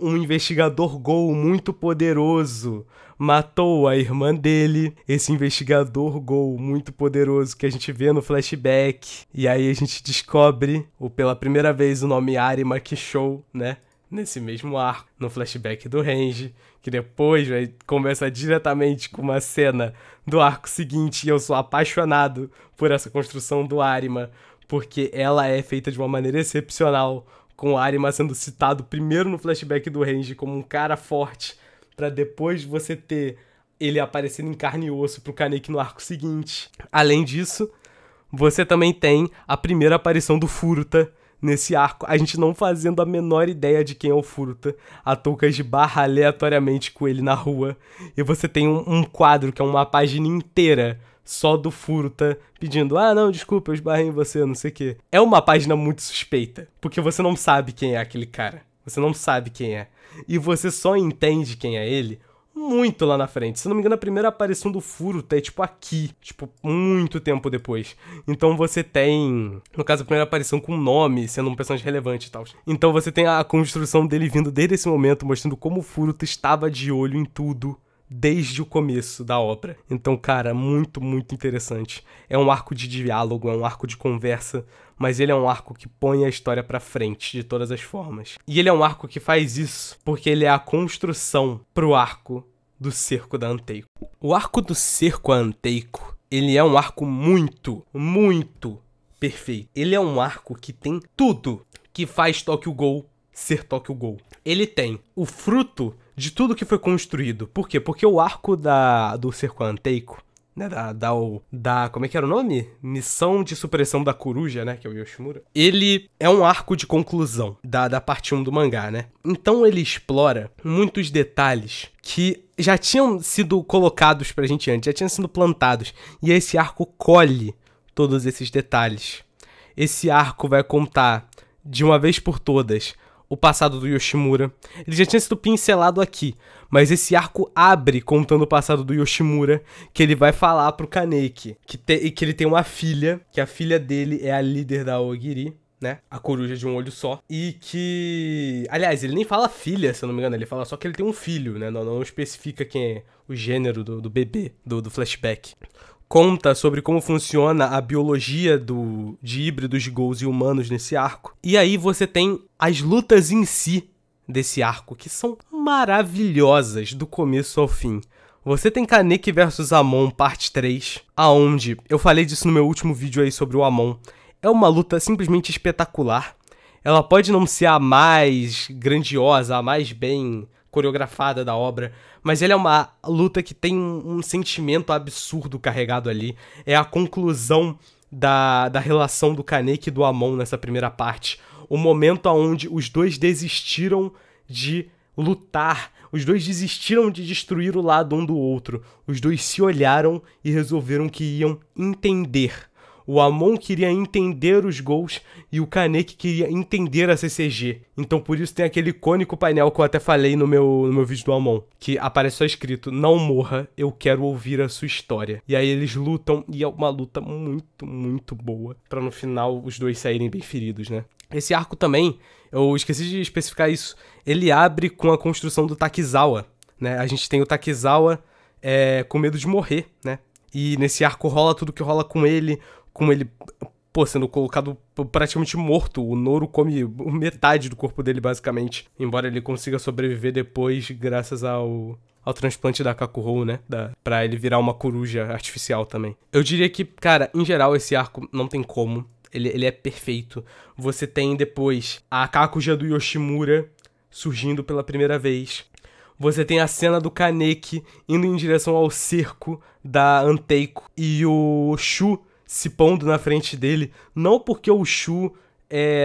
A: um investigador Ghoul muito poderoso matou a irmã dele, esse investigador Ghoul muito poderoso que a gente vê no flashback. E aí a gente descobre, pela primeira vez, o nome Arima Kishou, né? Nesse mesmo arco, no flashback do Renji, que depois vai conversar diretamente com uma cena do arco seguinte, e eu sou apaixonado por essa construção do Arima, porque ela é feita de uma maneira excepcional, com o Arima sendo citado primeiro no flashback do Renji como um cara forte, pra depois você ter ele aparecendo em carne e osso pro Kaneki no arco seguinte. Além disso, você também tem a primeira aparição do Furuta nesse arco, a gente não fazendo a menor ideia de quem é o Furuta. A Touka esbarra aleatoriamente com ele na rua, e você tem um quadro que é uma página inteira só do Furuta pedindo, não, desculpa, eu esbarrei em você, não sei o quê. É uma página muito suspeita, porque você não sabe quem é aquele cara. Você não sabe quem é. E você só entende quem é ele muito lá na frente. Se não me engano, a primeira aparição do Furuta é aqui. Muito tempo depois. Então você tem, no caso, a primeira aparição com nome, sendo um personagem relevante e tal. Então você tem a construção dele vindo desde esse momento, mostrando como o Furuta estava de olho em tudo desde o começo da obra. Então, cara, muito, muito interessante. É um arco de diálogo, é um arco de conversa, mas ele é um arco que põe a história pra frente de todas as formas. E ele é um arco que faz isso porque ele é a construção pro arco do cerco da Anteiko. O arco do cerco a Anteiko, ele é um arco muito, muito perfeito. Ele é um arco que tem tudo que faz Tokyo Ghoul ser Tokyo Ghoul. Ele tem o fruto de tudo que foi construído. Por quê? Porque o arco do cerco a Anteiko, né, como é que era o nome? Missão de Supressão da Coruja, né, que é o Yoshimura. Ele é um arco de conclusão da parte 1 do mangá, né? Então ele explora muitos detalhes que já tinham sido colocados pra gente antes, já tinham sido plantados. E esse arco colhe todos esses detalhes. Esse arco vai contar, de uma vez por todas, o passado do Yoshimura. Ele já tinha sido pincelado aqui, mas esse arco abre contando o passado do Yoshimura, que ele vai falar pro Kaneki que ele tem uma filha, que a filha dele é a líder da Aogiri, né? A coruja de um olho só. E que... Aliás, ele nem fala filha, se eu não me engano. Ele fala só que ele tem um filho, né? Não especifica quem é o gênero do bebê, do flashback. Conta sobre como funciona a biologia de híbridos de ghouls e humanos nesse arco. E aí você tem as lutas em si desse arco, que são maravilhosas do começo ao fim. Você tem Kaneki vs Amon, parte 3, aonde eu falei disso no meu último vídeo aí sobre o Amon. É uma luta simplesmente espetacular. Ela pode não ser a mais grandiosa, a mais bem coreografada da obra, mas ela é uma luta que tem um sentimento absurdo carregado ali. É a conclusão da relação do Kaneki e do Amon nessa primeira parte. O momento onde os dois desistiram de lutar, os dois desistiram de destruir o lado um do outro. Os dois se olharam e resolveram que iam entender. O Amon queria entender os ghouls e o Kaneki queria entender a CCG. Então por isso tem aquele icônico painel que eu até falei no meu vídeo do Amon, que aparece só escrito: "Não morra, eu quero ouvir a sua história". E aí eles lutam e é uma luta muito, muito boa, pra no final os dois saírem bem feridos, né? Esse arco também, eu esqueci de especificar isso, ele abre com a construção do Takizawa, né? A gente tem o Takizawa com medo de morrer, né? E nesse arco rola tudo que rola com ele, sendo colocado praticamente morto. O Noro come metade do corpo dele, basicamente. Embora ele consiga sobreviver depois, graças ao transplante da Kakuhou, né? Pra ele virar uma coruja artificial também. Eu diria que, cara, em geral, esse arco não tem como. Ele é perfeito. Você tem depois a Kakuja do Yoshimura surgindo pela primeira vez. Você tem a cena do Kaneki indo em direção ao cerco da Anteiko. E o Shu se pondo na frente dele. Não porque o Shu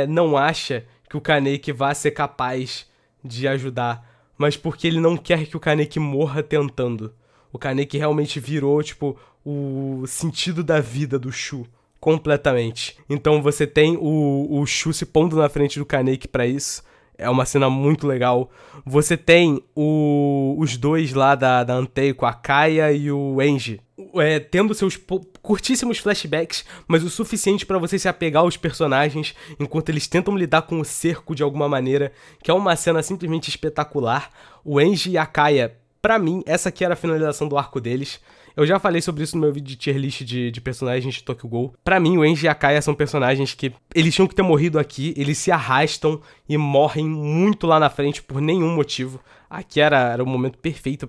A: não acha que o Kaneki vá ser capaz de ajudar, mas porque ele não quer que o Kaneki morra tentando. O Kaneki realmente virou, tipo, o sentido da vida do Shu. Completamente. Então você tem o Shu se pondo na frente do Kaneki pra isso. É uma cena muito legal. Você tem os dois lá da Anteiko, a Kaya e o Enji, tendo seus curtíssimos flashbacks, mas o suficiente pra você se apegar aos personagens enquanto eles tentam lidar com o cerco de alguma maneira, que é uma cena simplesmente espetacular. O Enji e a Kaya, pra mim, essa aqui era a finalização do arco deles. Eu já falei sobre isso no meu vídeo de tier list de personagens de Tokyo Ghoul. Pra mim, o Enji e a Kaya são personagens que eles tinham que ter morrido aqui, eles se arrastam e morrem muito lá na frente por nenhum motivo. Aqui era o momento perfeito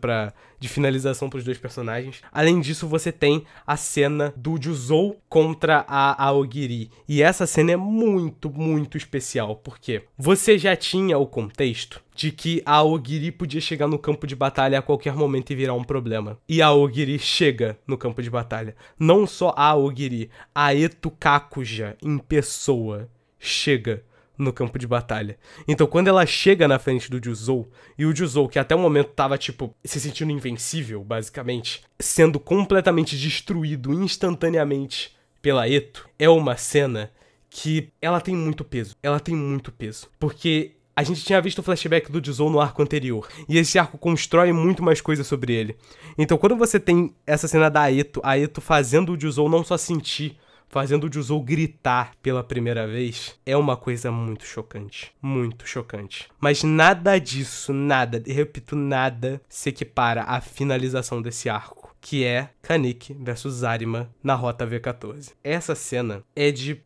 A: de finalização pros dois personagens. Além disso, você tem a cena do Juzou contra a Aogiri. E essa cena é muito, muito especial, porque você já tinha o contexto de que a Aogiri podia chegar no campo de batalha a qualquer momento e virar um problema. E a Aogiri chega no campo de batalha. Não só a Aogiri, a Eto Kakuja em pessoa chega no campo de batalha. Então quando ela chega na frente do Juzou, e o Juzou, que até o momento tava, tipo, se sentindo invencível, basicamente, sendo completamente destruído instantaneamente pela Eto, é uma cena que ela tem muito peso. Ela tem muito peso. Porque a gente tinha visto o flashback do Juzou no arco anterior, e esse arco constrói muito mais coisas sobre ele. Então quando você tem essa cena da a Eto fazendo o Juzou não só sentir, fazendo o Juzou gritar pela primeira vez, é uma coisa muito chocante. Muito chocante. Mas nada disso, nada, repito, nada se equipara à finalização desse arco, que é Kaneki versus Arima na Rota V14. Essa cena é de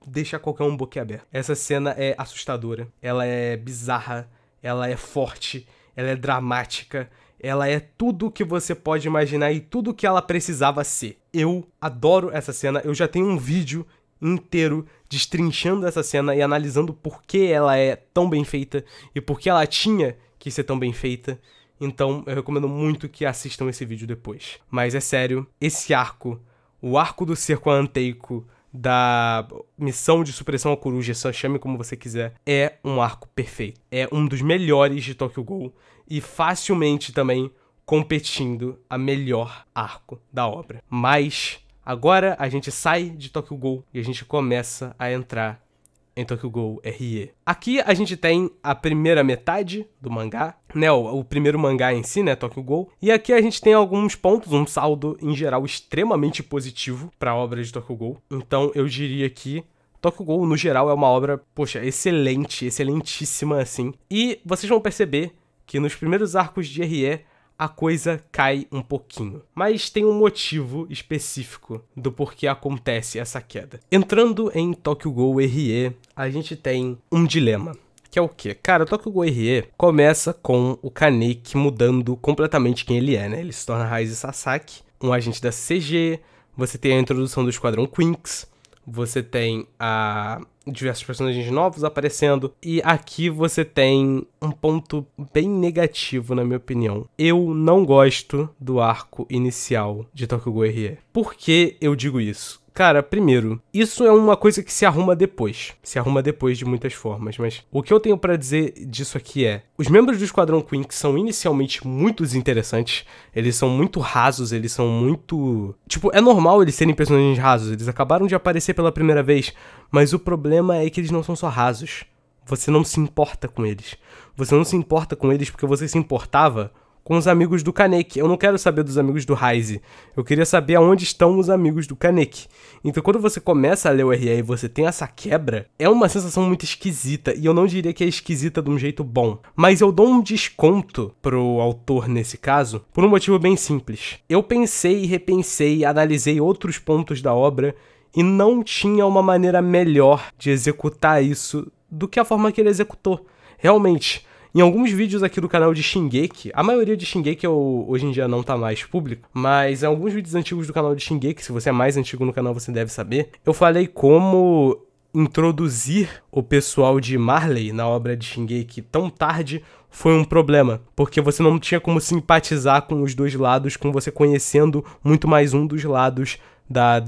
A: deixar qualquer um boquiaberto. Essa cena é assustadora, ela é bizarra, ela é forte, ela é dramática, ela é tudo o que você pode imaginar e tudo o que ela precisava ser. Eu adoro essa cena, eu já tenho um vídeo inteiro destrinchando essa cena e analisando por que ela é tão bem feita e por que ela tinha que ser tão bem feita. Então eu recomendo muito que assistam esse vídeo depois. Mas é sério, esse arco, o arco do cerco a Anteiko, da missão de supressão à coruja, chame como você quiser, é um arco perfeito. É um dos melhores de Tokyo Ghoul e facilmente também competindo a melhor arco da obra. Mas agora a gente sai de Tokyo Ghoul e a gente começa a entrar em Tokyo Ghoul RE. Aqui a gente tem a primeira metade do mangá, né, o primeiro mangá em si, né, Tokyo Ghoul. E aqui a gente tem alguns pontos, um saldo em geral extremamente positivo para a obra de Tokyo Ghoul. Então eu diria que Tokyo Ghoul no geral é uma obra, poxa, excelente, excelentíssima assim. E vocês vão perceber que nos primeiros arcos de RE a coisa cai um pouquinho. Mas tem um motivo específico do porquê acontece essa queda. Entrando em Tokyo Ghoul RE, a gente tem um dilema. Que é o quê? Cara, Tokyo Ghoul RE começa com o Kaneki mudando completamente quem ele é, né? Ele se torna Raiz Sasaki, um agente da CG, você tem a introdução do Esquadrão Quinks, você tem diversos personagens novos aparecendo, e aqui você tem um ponto bem negativo, na minha opinião. Eu não gosto do arco inicial de Tokyo Ghoul RE. Por que eu digo isso? Cara, primeiro, isso é uma coisa que se arruma depois. Se arruma depois de muitas formas, mas o que eu tenho pra dizer disso aqui é: os membros do Esquadrão Quinks são inicialmente muito interessantes, eles são muito rasos, eles são muito... Tipo, é normal eles serem personagens rasos, eles acabaram de aparecer pela primeira vez, mas o problema é que eles não são só rasos. Você não se importa com eles. Você não se importa com eles porque você se importava com os amigos do Kaneki. Eu não quero saber dos amigos do Raiz. Eu queria saber aonde estão os amigos do Kaneki. Então quando você começa a ler o RE e você tem essa quebra, é uma sensação muito esquisita. E eu não diria que é esquisita de um jeito bom. Mas eu dou um desconto pro autor nesse caso, por um motivo bem simples. Eu pensei, repensei, analisei outros pontos da obra e não tinha uma maneira melhor de executar isso do que a forma que ele executou. Realmente, em alguns vídeos aqui do canal de Shingeki, a maioria de Shingeki hoje em dia não tá mais público, mas em alguns vídeos antigos do canal de Shingeki, se você é mais antigo no canal você deve saber, eu falei como introduzir o pessoal de Marley na obra de Shingeki tão tarde foi um problema, porque você não tinha como simpatizar com os dois lados, com você conhecendo muito mais um dos lados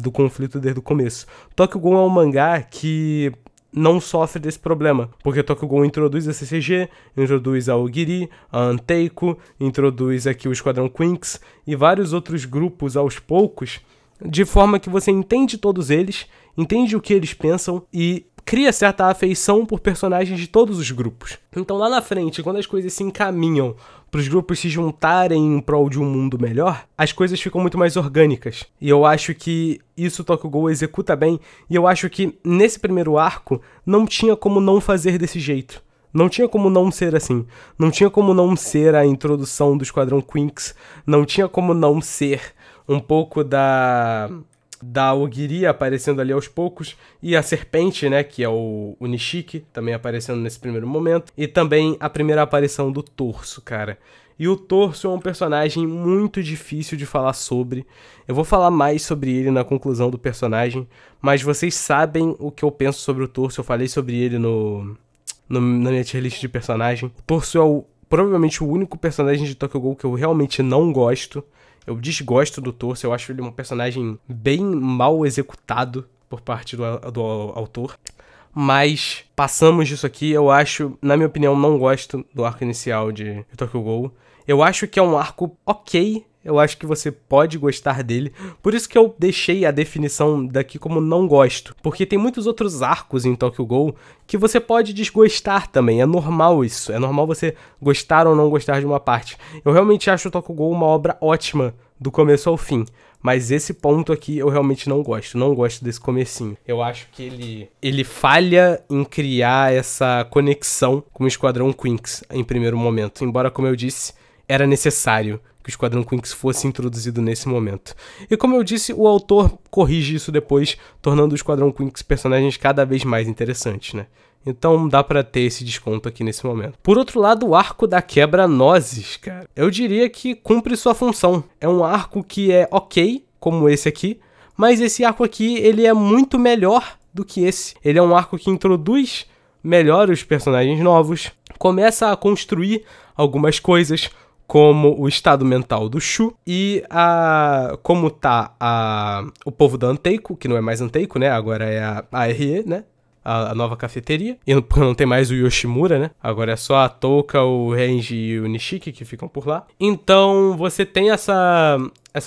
A: do conflito desde o começo. Tokyo Ghoul é um mangá que não sofre desse problema, porque Tokyo Ghoul introduz a CCG, introduz a Ogiri, a Anteiko, introduz aqui o Esquadrão Quinks e vários outros grupos aos poucos, de forma que você entende todos eles, entende o que eles pensam e cria certa afeição por personagens de todos os grupos. Então lá na frente, quando as coisas se encaminham para os grupos se juntarem em prol de um mundo melhor, as coisas ficam muito mais orgânicas. E eu acho que isso Tokyo Ghoul executa bem, e eu acho que nesse primeiro arco não tinha como não fazer desse jeito. Não tinha como não ser assim. Não tinha como não ser a introdução do Esquadrão Quinks. Não tinha como não ser um pouco da Ogiri aparecendo ali aos poucos, e a serpente, né, que é o Nishiki, também aparecendo nesse primeiro momento, e também a primeira aparição do Torso, cara. E o Torso é um personagem muito difícil de falar sobre. Eu vou falar mais sobre ele na conclusão do personagem, mas vocês sabem o que eu penso sobre o Torso. Eu falei sobre ele na minha tier list de personagem. O Torso é provavelmente o único personagem de Tokyo Ghoul que eu realmente não gosto. Eu desgosto do Torso, eu acho ele um personagem bem mal executado por parte do autor. Mas, passamos disso aqui, eu acho, na minha opinião, não gosto do arco inicial de Tokyo Ghoul. Eu acho que é um arco ok, eu acho que você pode gostar dele. Por isso que eu deixei a definição daqui como não gosto. Porque tem muitos outros arcos em Tokyo Ghoul que você pode desgostar também. É normal isso. É normal você gostar ou não gostar de uma parte. Eu realmente acho o Tokyo Ghoul uma obra ótima do começo ao fim. Mas esse ponto aqui eu realmente não gosto. Não gosto desse comecinho. Eu acho que ele falha em criar essa conexão com o Esquadrão Quinks em primeiro momento. Embora, como eu disse, era necessário que o Esquadrão Quinks fosse introduzido nesse momento. E como eu disse, o autor corrige isso depois, tornando o Esquadrão Quinks personagens cada vez mais interessantes, né? Então dá pra ter esse desconto aqui nesse momento. Por outro lado, o arco da quebra-nozes, cara, eu diria que cumpre sua função. É um arco que é ok, como esse aqui, mas esse arco aqui, ele é muito melhor do que esse. Ele é um arco que introduz melhor os personagens novos, começa a construir algumas coisas, como o estado mental do Shu e como tá o povo da Anteiko, que não é mais Anteiko, né? Agora é a RE, né? A nova cafeteria. E não tem mais o Yoshimura, né? Agora é só a Touka, o Renji e o Nishiki que ficam por lá. Então você tem essa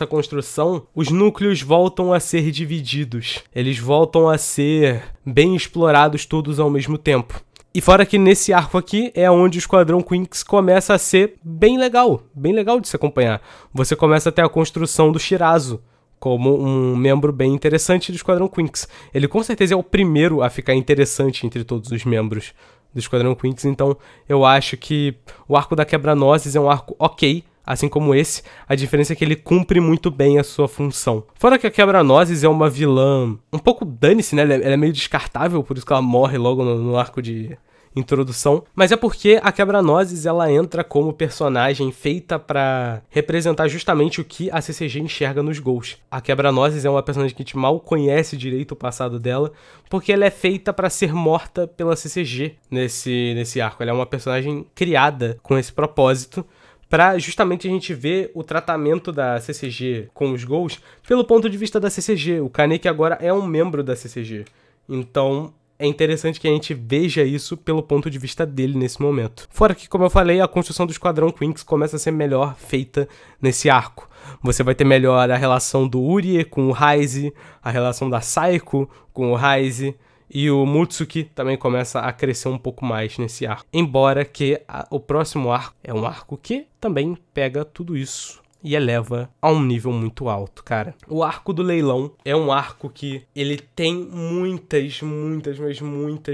A: construção, os núcleos voltam a ser divididos. Eles voltam a ser bem explorados todos ao mesmo tempo. E fora que nesse arco aqui é onde o Esquadrão Quinx começa a ser bem legal de se acompanhar. Você começa a ter a construção do Shirazo como um membro bem interessante do Esquadrão Quinx. Ele com certeza é o primeiro a ficar interessante entre todos os membros do Esquadrão Quinx, então eu acho que o arco da Quebra-Nozes é um arco ok, assim como esse. A diferença é que ele cumpre muito bem a sua função. Fora que a Quebra-Nozes é uma vilã um pouco dane-se, né? Ela é meio descartável, por isso que ela morre logo no arco de introdução, mas é porque a Quebra-Nozes ela entra como personagem feita pra representar justamente o que a CCG enxerga nos Ghosts. A Quebra-Nozes é uma personagem que a gente mal conhece direito o passado dela, porque ela é feita pra ser morta pela CCG nesse arco. Ela é uma personagem criada com esse propósito, pra justamente a gente ver o tratamento da CCG com os Ghosts pelo ponto de vista da CCG. O Kaneki agora é um membro da CCG, então é interessante que a gente veja isso pelo ponto de vista dele nesse momento. Fora que, como eu falei, a construção do Esquadrão Quinx começa a ser melhor feita nesse arco. Você vai ter melhor a relação do Urie com o Raize, a relação da Saiko com o Raize, e o Mutsuki também começa a crescer um pouco mais nesse arco. Embora que o próximo arco é um arco que também pega tudo isso e eleva a um nível muito alto, cara. O arco do leilão é um arco que ele tem muitas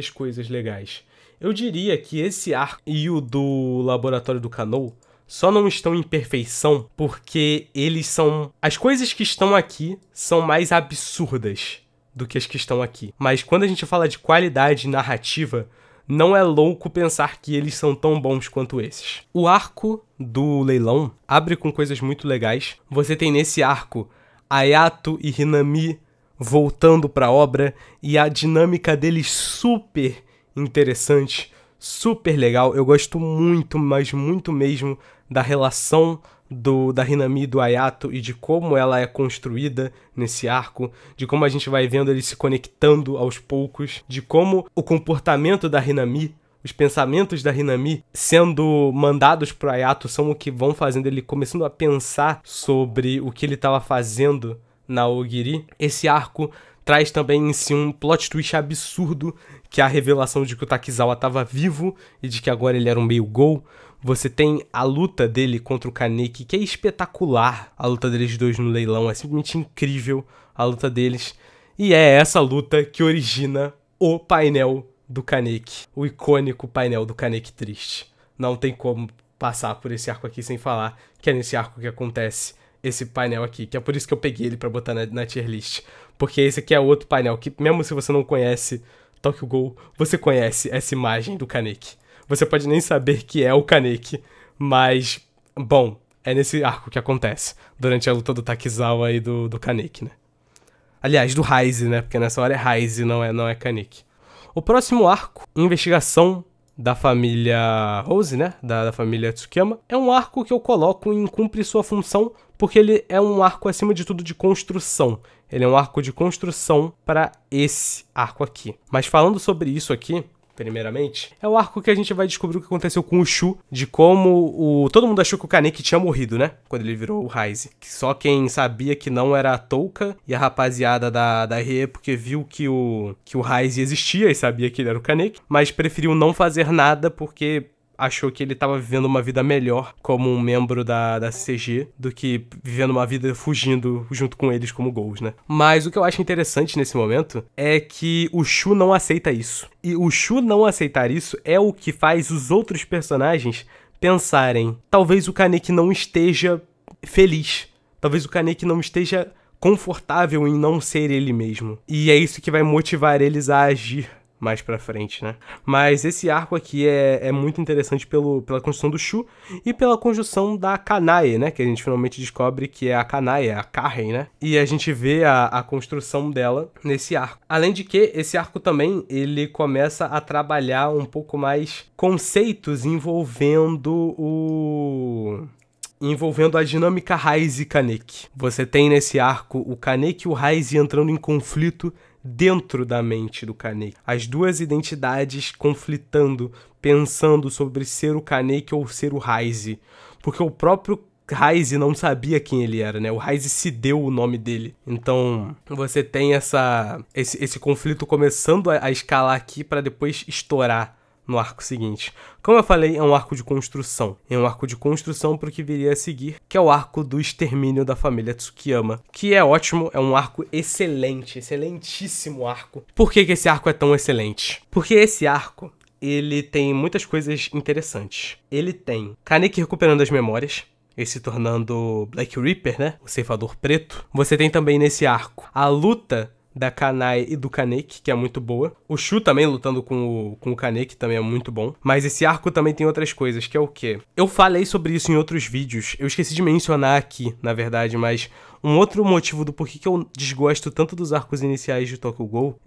A: coisas legais. Eu diria que esse arco e o do Laboratório do Kanou só não estão em perfeição porque eles são... As coisas que estão aqui são mais absurdas do que as que estão aqui. Mas quando a gente fala de qualidade narrativa, não é louco pensar que eles são tão bons quanto esses. O arco do leilão abre com coisas muito legais. Você tem nesse arco Ayato e Hinami voltando pra obra e a dinâmica deles super interessante, super legal. Eu gosto muito, mas muito mesmo da relação da Hinami e do Ayato e de como ela é construída nesse arco, de como a gente vai vendo eles se conectando aos poucos, de como o comportamento da Hinami, os pensamentos da Hinami sendo mandados pro Ayato são o que vão fazendo ele começando a pensar sobre o que ele estava fazendo na Ogiri. Esse arco traz também em si um plot twist absurdo, que é a revelação de que o Takizawa estava vivo e de que agora ele era um meio Gol. Você tem a luta dele contra o Kaneki, que é espetacular. A luta deles dois no leilão é simplesmente incrível, a luta deles. E é essa luta que origina o painel do Kaneki, o icônico painel do Kaneki triste. Não tem como passar por esse arco aqui sem falar que é nesse arco que acontece esse painel aqui, que é por isso que eu peguei ele pra botar na tier list. Porque esse aqui é outro painel que, mesmo se você não conhece Tokyo Ghoul, você conhece essa imagem do Kaneki. Você pode nem saber que é o Kaneki, mas, bom, é nesse arco que acontece, durante a luta do Takizawa e do Kaneki, né? Aliás, do Raize, né? Porque nessa hora é Raize, não é Kaneki. O próximo arco, investigação da família Rose, né? Da família Tsukiyama, é um arco que eu coloco em cumprir sua função, porque ele é um arco, acima de tudo, de construção. Ele é um arco de construção para esse arco aqui. Mas falando sobre isso aqui, primeiramente, é o arco que a gente vai descobrir o que aconteceu com o Shu, de como todo mundo achou que o Kaneki tinha morrido, né? Quando ele virou o Raize. Só quem sabia que não era a Touka e a rapaziada da RE, porque viu que o Raize existia e sabia que ele era o Kaneki, mas preferiu não fazer nada porque achou que ele estava vivendo uma vida melhor como um membro da CG do que vivendo uma vida fugindo junto com eles como Ghouls, né? Mas o que eu acho interessante nesse momento é que o Shu não aceita isso. E o Shu não aceitar isso é o que faz os outros personagens pensarem: talvez o Kaneki não esteja feliz. Talvez o Kaneki não esteja confortável em não ser ele mesmo. E é isso que vai motivar eles a agir mais pra frente, né? Mas esse arco aqui é muito interessante pela construção do Shu e pela construção da Kanae, né? Que a gente finalmente descobre que é a Kanae, a Karen, né? E a gente vê a construção dela nesse arco. Além de que esse arco também, ele começa a trabalhar um pouco mais conceitos envolvendo envolvendo a dinâmica Raiz e Kaneki. Você tem nesse arco o Kaneki e o Raiz entrando em conflito dentro da mente do Kaneki. As duas identidades conflitando, pensando sobre ser o Kaneki ou ser o Raiz. Porque o próprio Raiz não sabia quem ele era, né? O Raiz se deu o nome dele. Então, você tem esse conflito começando a escalar aqui para depois estourar no arco seguinte. Como eu falei, é um arco de construção. É um arco de construção para o que viria a seguir, que é o arco do extermínio da família Tsukiyama, que é ótimo, é um arco excelente, excelentíssimo arco. Por que esse arco é tão excelente? Porque esse arco, ele tem muitas coisas interessantes. Ele tem Kaneki recuperando as memórias, ele se tornando Black Reaper, né? O ceifador preto. Você tem também nesse arco a luta da Kanai e do Kaneki, que é muito boa. O Shu também lutando com o Kaneki também é muito bom. Mas esse arco também tem outras coisas, que é o quê? Eu falei sobre isso em outros vídeos. Eu esqueci de mencionar aqui, na verdade, mas um outro motivo do porquê que eu desgosto tanto dos arcos iniciais de Tokyo Ghoul,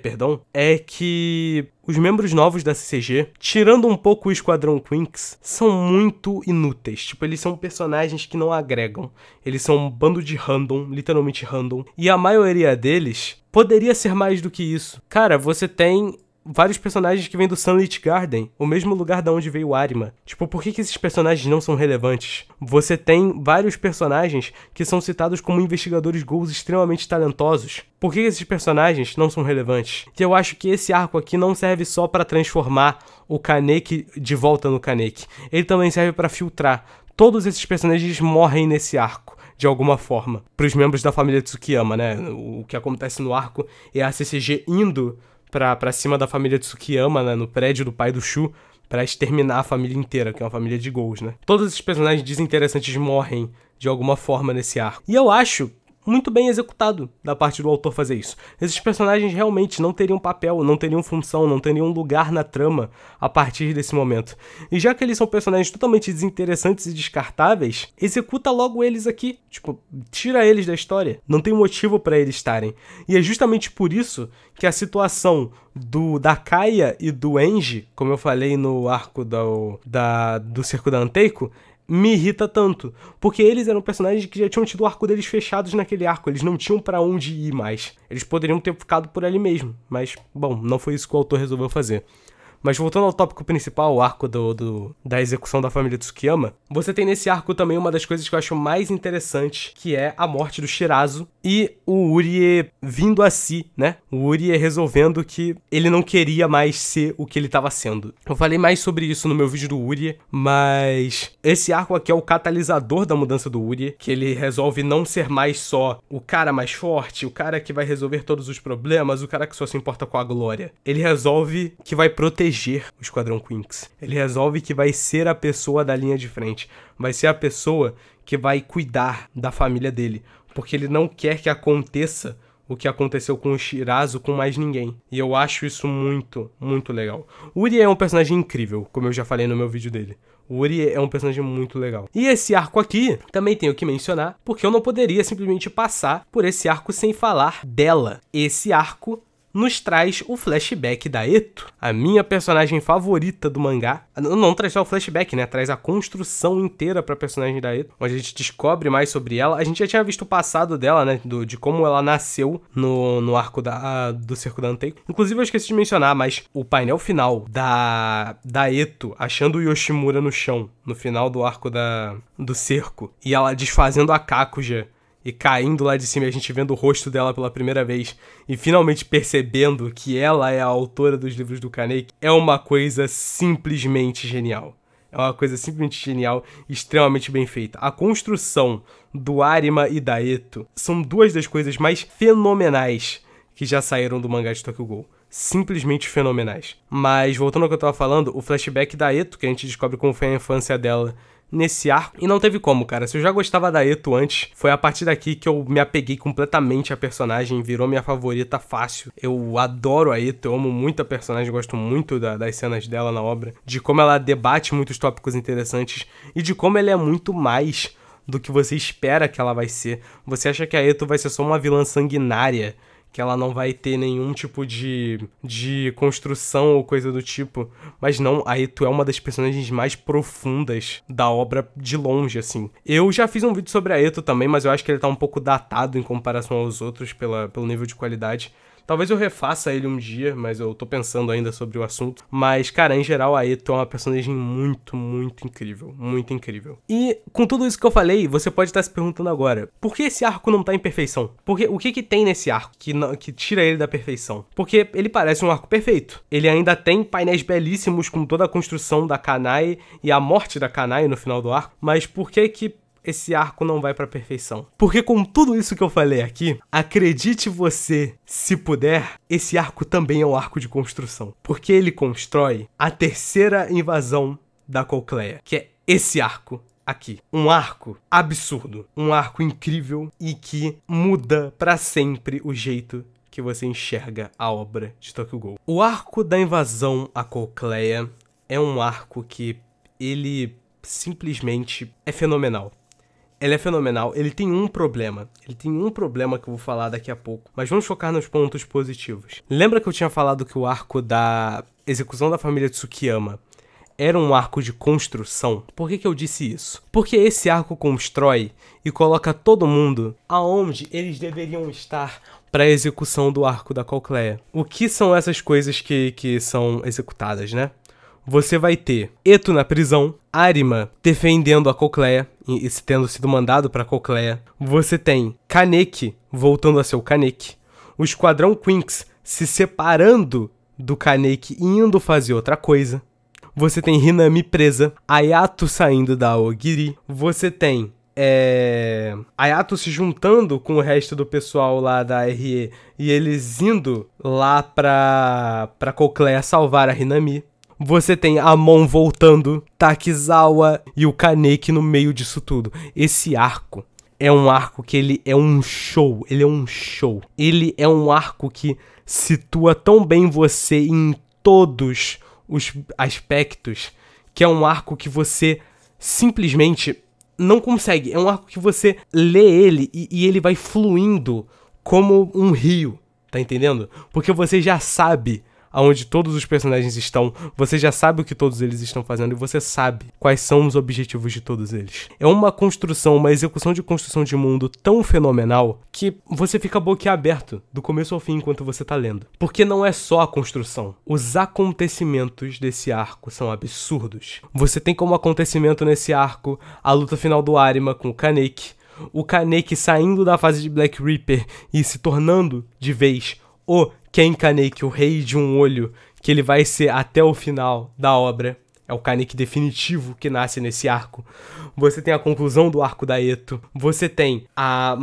A: perdão, é que os membros novos da CCG, tirando um pouco o Esquadrão Quinks, são muito inúteis. Tipo, eles são personagens que não agregam. Eles são um bando de random, literalmente random. E a maioria deles poderia ser mais do que isso. Cara, você tem vários personagens que vêm do Sunlit Garden, o mesmo lugar da onde veio o Arima. Tipo, por que esses personagens não são relevantes? Você tem vários personagens que são citados como investigadores ghouls extremamente talentosos. Por que esses personagens não são relevantes? E eu acho que esse arco aqui não serve só pra transformar o Kaneki de volta no Kaneki. Ele também serve pra filtrar. Todos esses personagens morrem nesse arco, de alguma forma. Pros membros da família Tsukiyama, né? O que acontece no arco é a CCG indo pra cima da família Tsukiyama, né, no prédio do pai do Shu, pra exterminar a família inteira, que é uma família de ghouls, né? Todos esses personagens desinteressantes morrem de alguma forma nesse arco. E eu acho muito bem executado da parte do autor fazer isso. Esses personagens realmente não teriam papel, não teriam função, não teriam lugar na trama a partir desse momento. E já que eles são personagens totalmente desinteressantes e descartáveis, executa logo eles aqui. Tipo, tira eles da história. Não tem motivo pra eles estarem. E é justamente por isso que a situação da Kaia e do Enji, como eu falei no arco do Cerco da Anteiko, me irrita tanto, porque eles eram personagens que já tinham tido o arco deles fechados naquele arco, eles não tinham pra onde ir mais, eles poderiam ter ficado por ali mesmo, mas, bom, não foi isso que o autor resolveu fazer. Mas voltando ao tópico principal, o arco da execução da família Tsukiyama, você tem nesse arco também uma das coisas que eu acho mais interessantes, que é a morte do Shirazu e o Urie vindo a si, né? O Urie resolvendo que ele não queria mais ser o que ele estava sendo. Eu falei mais sobre isso no meu vídeo do Urie, mas esse arco aqui é o catalisador da mudança do Urie, que ele resolve não ser mais só o cara mais forte, o cara que vai resolver todos os problemas, o cara que só se importa com a glória. Ele resolve que vai proteger o Esquadrão Quinks. Ele resolve que vai ser a pessoa da linha de frente. Vai ser a pessoa que vai cuidar da família dele. Porque ele não quer que aconteça o que aconteceu com o Shirazu com mais ninguém. E eu acho isso muito, muito legal. O Urie é um personagem incrível, como eu já falei no meu vídeo dele. O Urie é um personagem muito legal. E esse arco aqui, também tenho que mencionar, porque eu não poderia simplesmente passar por esse arco sem falar dela. Esse arco nos traz o flashback da Eto, a minha personagem favorita do mangá. Não traz só o flashback, né? Traz a construção inteira pra personagem da Eto, onde a gente descobre mais sobre ela. A gente já tinha visto o passado dela, né? De como ela nasceu no arco do Cerco da Anteiko. Inclusive, eu esqueci de mencionar, mas o painel final da Eto achando o Yoshimura no chão, no final do arco do cerco, e ela desfazendo a Kakuja e caindo lá de cima e a gente vendo o rosto dela pela primeira vez e finalmente percebendo que ela é a autora dos livros do Kaneki, é uma coisa simplesmente genial. É uma coisa simplesmente genial e extremamente bem feita. A construção do Arima e da Eto são duas das coisas mais fenomenais que já saíram do mangá de Tokyo Ghoul. Simplesmente fenomenais. Mas, voltando ao que eu tava falando, o flashback da Eto, que a gente descobre como foi a infância dela nesse arco, e não teve como, cara. Se eu já gostava da Eto antes, foi a partir daqui que eu me apeguei completamente à personagem, virou minha favorita fácil. Eu adoro a Eto, eu amo muito a personagem, gosto muito das cenas dela na obra, de como ela debate muitos tópicos interessantes e de como ela é muito mais do que você espera que ela vai ser. Você acha que a Eto vai ser só uma vilã sanguinária que ela não vai ter nenhum tipo de construção ou coisa do tipo. Mas não, a Eto é uma das personagens mais profundas da obra de longe, assim. Eu já fiz um vídeo sobre a Eto também, mas eu acho que ele tá um pouco datado em comparação aos outros pelo nível de qualidade. Talvez eu refaça ele um dia, mas eu tô pensando ainda sobre o assunto. Mas, cara, em geral, a Eto é uma personagem muito, muito incrível. Muito incrível. E, com tudo isso que eu falei, você pode estar se perguntando agora, por que esse arco não tá em perfeição? Porque o que tem nesse arco que tira ele da perfeição? Porque ele parece um arco perfeito. Ele ainda tem painéis belíssimos com toda a construção da Kanae e a morte da Kanae no final do arco. Mas por que esse arco não vai pra perfeição? Porque com tudo isso que eu falei aqui, acredite você, se puder, esse arco também é um arco de construção. Porque ele constrói a terceira invasão da Colcleia, que é esse arco aqui. Um arco absurdo, um arco incrível e que muda pra sempre o jeito que você enxerga a obra de Tokyo Ghoul. O arco da invasão à Colcleia é um arco que ele simplesmente é fenomenal. Ele é fenomenal, ele tem um problema. Ele tem um problema que eu vou falar daqui a pouco. Mas vamos focar nos pontos positivos. Lembra que eu tinha falado que o arco da execução da família Tsukiyama era um arco de construção? Por que eu disse isso? Porque esse arco constrói e coloca todo mundo aonde eles deveriam estar para a execução do arco da Colcleia. O que são essas coisas que são executadas, né? Você vai ter Eto na prisão, Arima defendendo a Colcleia e tendo sido mandado pra Colcleia. Você tem Kaneki voltando a ser o Kaneki. O Esquadrão Quinks se separando do Kaneki e indo fazer outra coisa. Você tem Hinami presa, Ayato saindo da Aogiri. Você tem Ayato se juntando com o resto do pessoal lá da RE e eles indo lá pra Colcleia salvar a Hinami. Você tem Amon voltando, Takizawa e o Kaneki no meio disso tudo. Esse arco é um arco que ele é um show, ele é um show. Ele é um arco que situa tão bem você em todos os aspectos, que é um arco que você simplesmente não consegue. É um arco que você lê ele e ele vai fluindo como um rio, tá entendendo? Porque você já sabe aonde todos os personagens estão, você já sabe o que todos eles estão fazendo e você sabe quais são os objetivos de todos eles. É uma construção, uma execução de construção de mundo tão fenomenal que você fica boquiaberto do começo ao fim enquanto você tá lendo. Porque não é só a construção. Os acontecimentos desse arco são absurdos. Você tem como acontecimento nesse arco a luta final do Arima com o Kaneki saindo da fase de Black Reaper e se tornando de vez o Ken Kaneki, o rei de um olho, que ele vai ser até o final da obra. É o Kaneki definitivo que nasce nesse arco. Você tem a conclusão do arco da Eto. Você tem a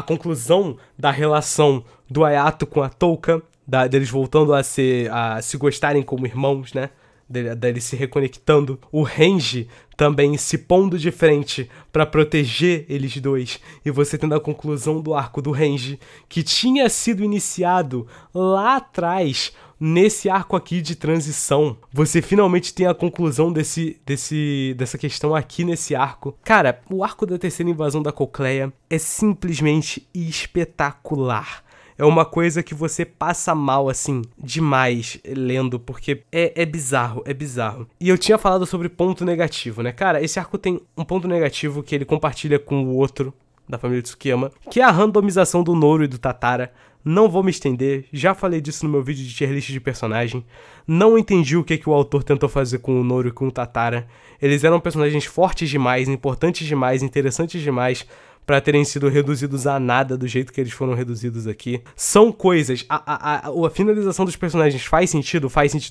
A: conclusão da relação do Ayato com a Touka, deles voltando a se gostarem como irmãos, né? Deles se reconectando. O Renji também se pondo de frente pra proteger eles dois. E você tendo a conclusão do arco do Renji, que tinha sido iniciado lá atrás, nesse arco aqui de transição. Você finalmente tem a conclusão dessa questão aqui nesse arco. Cara, o arco da terceira invasão da Colcleia é simplesmente espetacular. É uma coisa que você passa mal, assim, demais lendo, porque é bizarro, é bizarro. E eu tinha falado sobre ponto negativo, né? Cara, esse arco tem um ponto negativo que ele compartilha com o outro da família Tsukiyama, que é a randomização do Noru e do Tatara. Não vou me estender, já falei disso no meu vídeo de tier list de personagem. Não entendi o que o autor tentou fazer com o Noru e com o Tatara. Eles eram personagens fortes demais, importantes demais, interessantes demais, pra terem sido reduzidos a nada do jeito que eles foram reduzidos aqui. São coisas... A finalização dos personagens faz sentido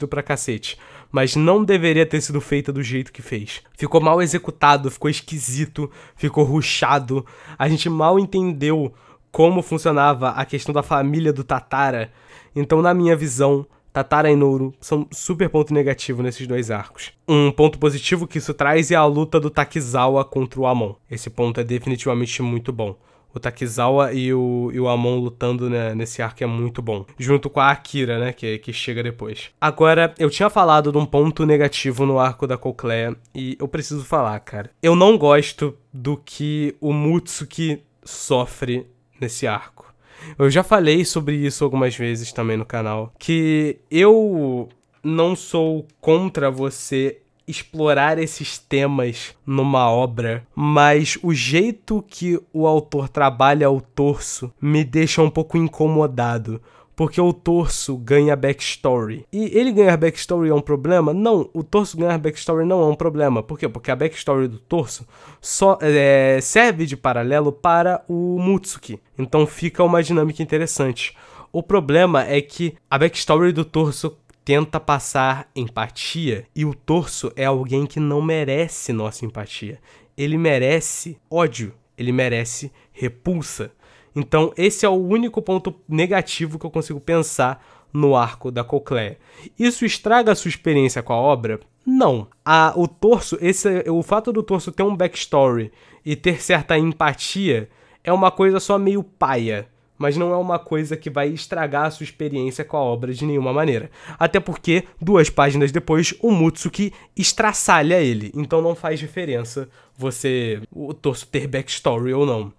A: pra cacete. Mas não deveria ter sido feita do jeito que fez. Ficou mal executado, ficou esquisito, ficou rushado. A gente mal entendeu como funcionava a questão da família do Tatara. Então, na minha visão, Tatara e Noru são super ponto negativo nesses dois arcos. Um ponto positivo que isso traz é a luta do Takizawa contra o Amon. Esse ponto é definitivamente muito bom. O Takizawa e o Amon lutando, né, nesse arco é muito bom. Junto com a Akira, né, que chega depois. Agora, eu tinha falado de um ponto negativo no arco da Colcleia e eu preciso falar, cara. Eu não gosto do que o Mutsuki sofre nesse arco. Eu já falei sobre isso algumas vezes também no canal, que eu não sou contra você explorar esses temas numa obra, mas o jeito que o autor trabalha o torso me deixa um pouco incomodado. Porque o torso ganha backstory. E ele ganhar backstory é um problema? Não, o torso ganhar backstory não é um problema. Por quê? Porque a backstory do torso só serve de paralelo para o Mutsuki. Então fica uma dinâmica interessante. O problema é que a backstory do torso tenta passar empatia. E o torso é alguém que não merece nossa empatia. Ele merece ódio. Ele merece repulsa. Então, esse é o único ponto negativo que eu consigo pensar no arco da Cocleia. Isso estraga a sua experiência com a obra? Não. O torso, o fato do torso ter um backstory e ter certa empatia é uma coisa só meio paia, mas não é uma coisa que vai estragar a sua experiência com a obra de nenhuma maneira. Até porque, 2 páginas depois, o Mutsuki estraçalha ele. Então não faz diferença o torso ter backstory ou não.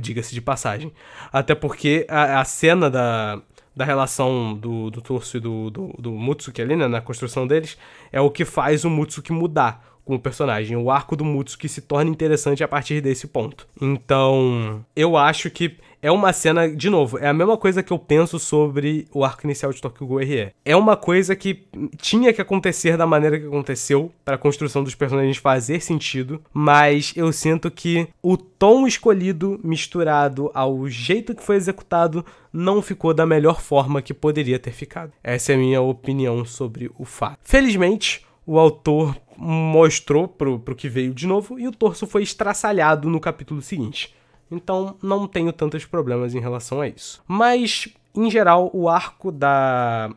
A: Diga-se de passagem. Até porque a cena da relação do torso e do Mutsuki ali, né, na construção deles, é o que faz o Mutsuki mudar como personagem. O arco do Mutsuki se torna interessante a partir desse ponto. Então, eu acho que é uma cena, de novo, é a mesma coisa que eu penso sobre o arco inicial de Tokyo Ghoul RE. É uma coisa que tinha que acontecer da maneira que aconteceu, para a construção dos personagens fazer sentido, mas eu sinto que o tom escolhido, misturado ao jeito que foi executado, não ficou da melhor forma que poderia ter ficado. Essa é a minha opinião sobre o fato. Felizmente, o autor mostrou pro que veio de novo e o torso foi estraçalhado no capítulo seguinte. Então, não tenho tantos problemas em relação a isso. Mas, em geral, o arco da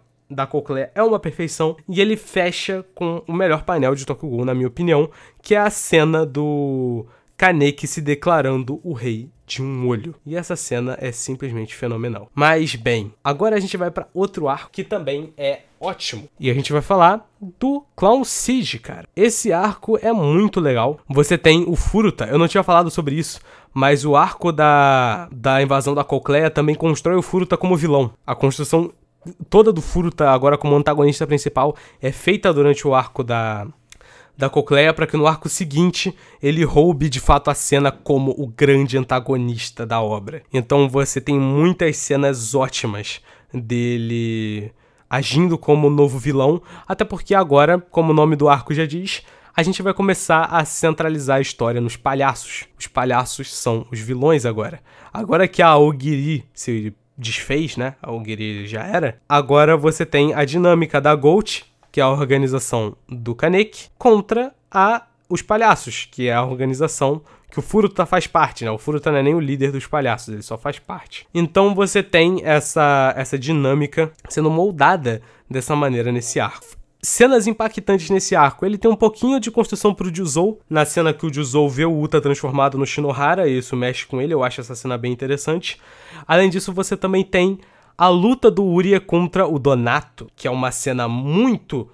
A: Cocleia é uma perfeição e ele fecha com o melhor painel de Tokyo Ghoul, na minha opinião, que é a cena do Kaneki se declarando o rei de um olho. E essa cena é simplesmente fenomenal. Mas, bem, agora a gente vai para outro arco que também é ótimo. E a gente vai falar do Clown Siege, cara. Esse arco é muito legal. Você tem o Furuta, eu não tinha falado sobre isso, mas o arco da invasão da Cocleia também constrói o Furuta como vilão. A construção toda do Furuta agora como antagonista principal é feita durante o arco da Cocleia para que no arco seguinte ele roube de fato a cena como o grande antagonista da obra. Então você tem muitas cenas ótimas dele agindo como novo vilão, até porque agora, como o nome do arco já diz, a gente vai começar a centralizar a história nos palhaços. Os palhaços são os vilões agora. Agora que a Aogiri se desfez, né? A Aogiri já era. Agora você tem a dinâmica da Gold, que é a organização do Kaneki, contra os palhaços, que é a organização que o Furuta faz parte, né? O Furuta não é nem o líder dos palhaços, ele só faz parte. Então você tem essa dinâmica sendo moldada dessa maneira nesse arco. Cenas impactantes nesse arco. Ele tem um pouquinho de construção pro Juzou, na cena que o Juzou vê o Uta transformado no Shinohara, e isso mexe com ele, eu acho essa cena bem interessante. Além disso, você também tem a luta do Urie contra o Donato, que é uma cena muito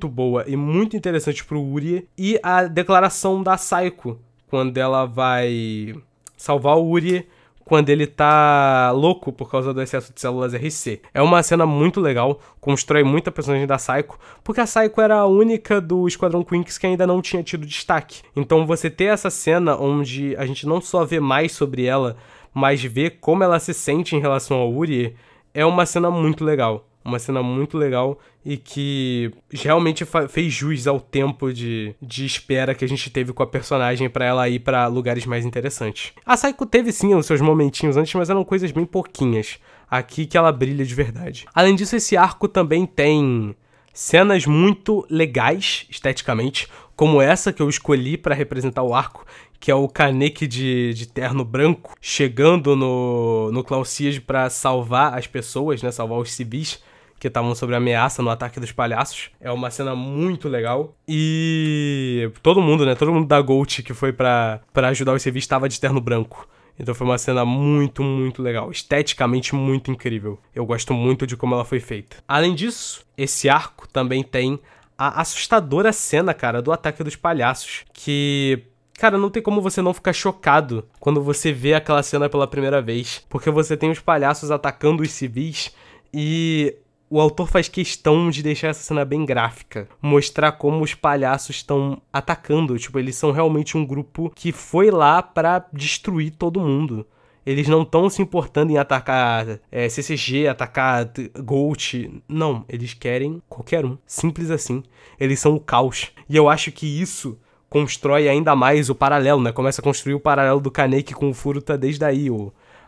A: boa e muito interessante pro Urie, e a declaração da Saiko, quando ela vai salvar o Urie, quando ele tá louco por causa do excesso de células RC. É uma cena muito legal, constrói muita personagem da Saiko, porque a Saiko era a única do Esquadrão Quinx que ainda não tinha tido destaque. Então você ter essa cena onde a gente não só vê mais sobre ela, mas vê como ela se sente em relação ao Urie, é uma cena muito legal. Uma cena muito legal e que realmente fez jus ao tempo de espera que a gente teve com a personagem pra ela ir pra lugares mais interessantes. A Saiko teve sim os seus momentinhos antes, mas eram coisas bem pouquinhas. Aqui que ela brilha de verdade. Além disso, esse arco também tem cenas muito legais esteticamente, como essa que eu escolhi pra representar o arco, que é o Kaneki de terno branco, chegando no Clown Siege pra salvar as pessoas, né, salvar os civis que estavam sob ameaça no ataque dos palhaços. É uma cena muito legal. E todo mundo da Gold que foi pra ajudar os civis estava de terno branco. Então foi uma cena muito legal. Esteticamente muito incrível. Eu gosto muito de como ela foi feita. Além disso, esse arco também tem a assustadora cena, cara, do ataque dos palhaços. Que, cara, não tem como você não ficar chocado quando você vê aquela cena pela primeira vez, porque você tem os palhaços atacando os civis e o autor faz questão de deixar essa cena bem gráfica, mostrar como os palhaços estão atacando, tipo, eles são realmente um grupo que foi lá pra destruir todo mundo. Eles não estão se importando em atacar CCG, atacar Gold. Não, eles querem qualquer um. Simples assim. Eles são o caos. E eu acho que isso constrói ainda mais o paralelo, né? Começa a construir o paralelo do Kaneki com o Furuta desde aí,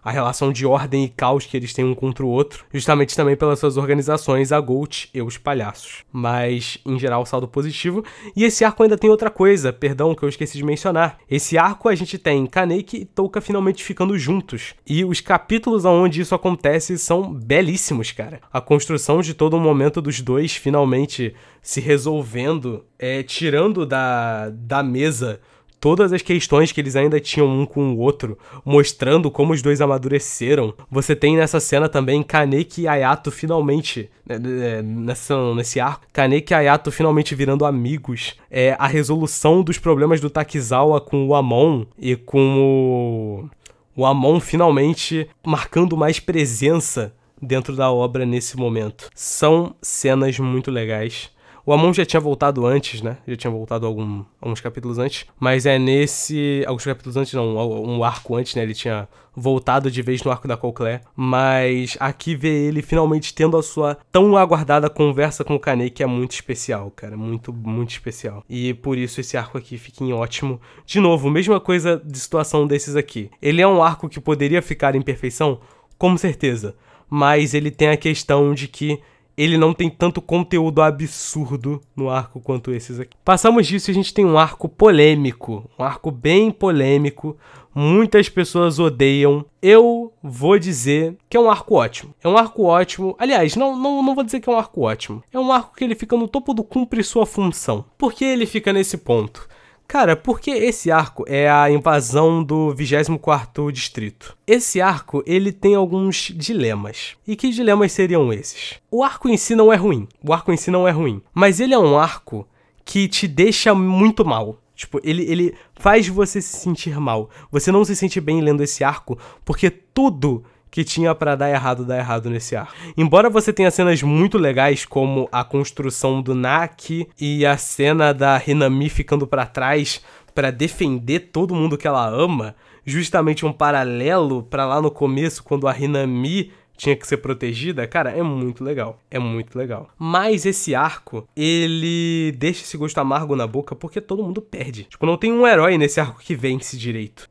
A: a relação de ordem e caos que eles têm um contra o outro, justamente também pelas suas organizações, a Gold e os palhaços. Mas, em geral, saldo positivo. E esse arco ainda tem outra coisa, perdão, que eu esqueci de mencionar. Esse arco a gente tem Kaneki e Touka finalmente ficando juntos. E os capítulos onde isso acontece são belíssimos, cara. A construção de todo o momento dos dois finalmente se resolvendo, tirando da mesa todas as questões que eles ainda tinham um com o outro, mostrando como os dois amadureceram. Você tem nessa cena também Kaneki e Ayato finalmente, nesse arco, Kaneki e Ayato finalmente virando amigos. A resolução dos problemas do Takizawa com o Amon e com o Amon finalmente marcando mais presença dentro da obra nesse momento. São cenas muito legais. O Amon já tinha voltado antes, né? Já tinha voltado alguns capítulos antes. Mas alguns capítulos antes, não. Um arco antes, né? Ele tinha voltado de vez no arco da Coquelin. Mas aqui ver ele finalmente tendo a sua tão aguardada conversa com o Kaneki é muito especial, cara. Muito, muito especial. E por isso esse arco aqui fica em ótimo. De novo, mesma coisa de situação desses aqui. Ele é um arco que poderia ficar em perfeição? Com certeza. Mas ele tem a questão de que ele não tem tanto conteúdo absurdo no arco quanto esses aqui. Passamos disso e a gente tem um arco polêmico. Um arco bem polêmico. Muitas pessoas odeiam. Eu vou dizer que é um arco ótimo. É um arco ótimo. Aliás, não vou dizer que é um arco ótimo. É um arco que ele fica no topo do cumpre sua função. Por que ele fica nesse ponto? Cara, porque esse arco é a invasão do 24º distrito. Esse arco, ele tem alguns dilemas. E que dilemas seriam esses? O arco em si não é ruim. Mas ele é um arco que te deixa muito mal. Tipo, ele faz você se sentir mal. Você não se sente bem lendo esse arco, porque tudo que tinha pra dar errado nesse arco. Embora você tenha cenas muito legais, como a construção do Naki e a cena da Hinami ficando pra trás pra defender todo mundo que ela ama, justamente um paralelo pra lá no começo, quando a Hinami tinha que ser protegida, cara, é muito legal. É muito legal. Mas esse arco, ele deixa esse gosto amargo na boca porque todo mundo perde. Tipo, não tem um herói nesse arco que vence direito.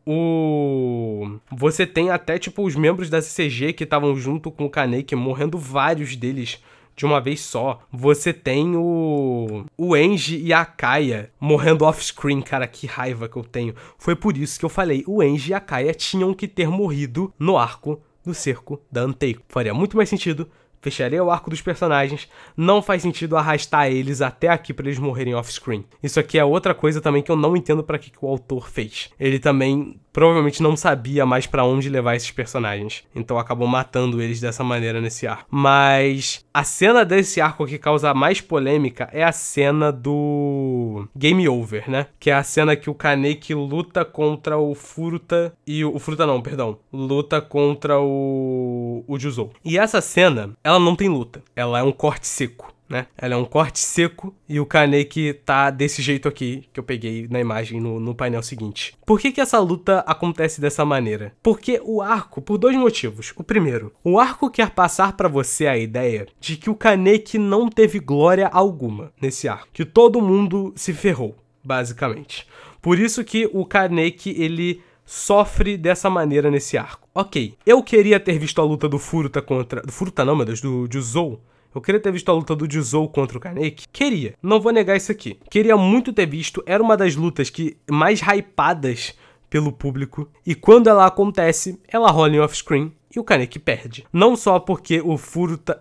A: Você tem até, tipo, os membros da CCG que estavam junto com o Kaneki, morrendo vários deles de uma vez só. Você tem o Enji e a Kaya morrendo off-screen. Cara, que raiva que eu tenho. Foi por isso que eu falei, o Enji e a Kaya tinham que ter morrido no arco do cerco da Anteiko. Faria muito mais sentido, fecharia o arco dos personagens, não faz sentido arrastar eles até aqui pra eles morrerem off-screen. Isso aqui é outra coisa também que eu não entendo pra que o autor fez. Ele também provavelmente não sabia mais pra onde levar esses personagens, então acabou matando eles dessa maneira nesse arco. Mas a cena desse arco que causa mais polêmica é a cena do Game Over, né? Que é a cena que o Kaneki luta contra o Furuta e o Furuta não, perdão, luta contra o Juzou. E essa cena, ela não tem luta, ela é um corte seco, né? Ela é um corte seco e o Kaneki tá desse jeito aqui, que eu peguei na imagem no painel seguinte. Por que essa luta acontece dessa maneira? Porque o arco, por dois motivos. O primeiro, o arco quer passar pra você a ideia de que o Kaneki não teve glória alguma nesse arco, que todo mundo se ferrou, basicamente. Por isso que o Kaneki, ele sofre dessa maneira nesse arco. Ok, eu queria ter visto a luta do Furuta contra... Do Furuta não, meu Deus, do Juzou. Eu queria ter visto a luta do Juzou contra o Kaneki. Queria. Não vou negar isso aqui. Queria muito ter visto. Era uma das lutas mais hypadas pelo público. E quando ela acontece, ela rola em off-screen e o Kaneki perde. Não só porque o Furuta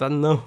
A: não.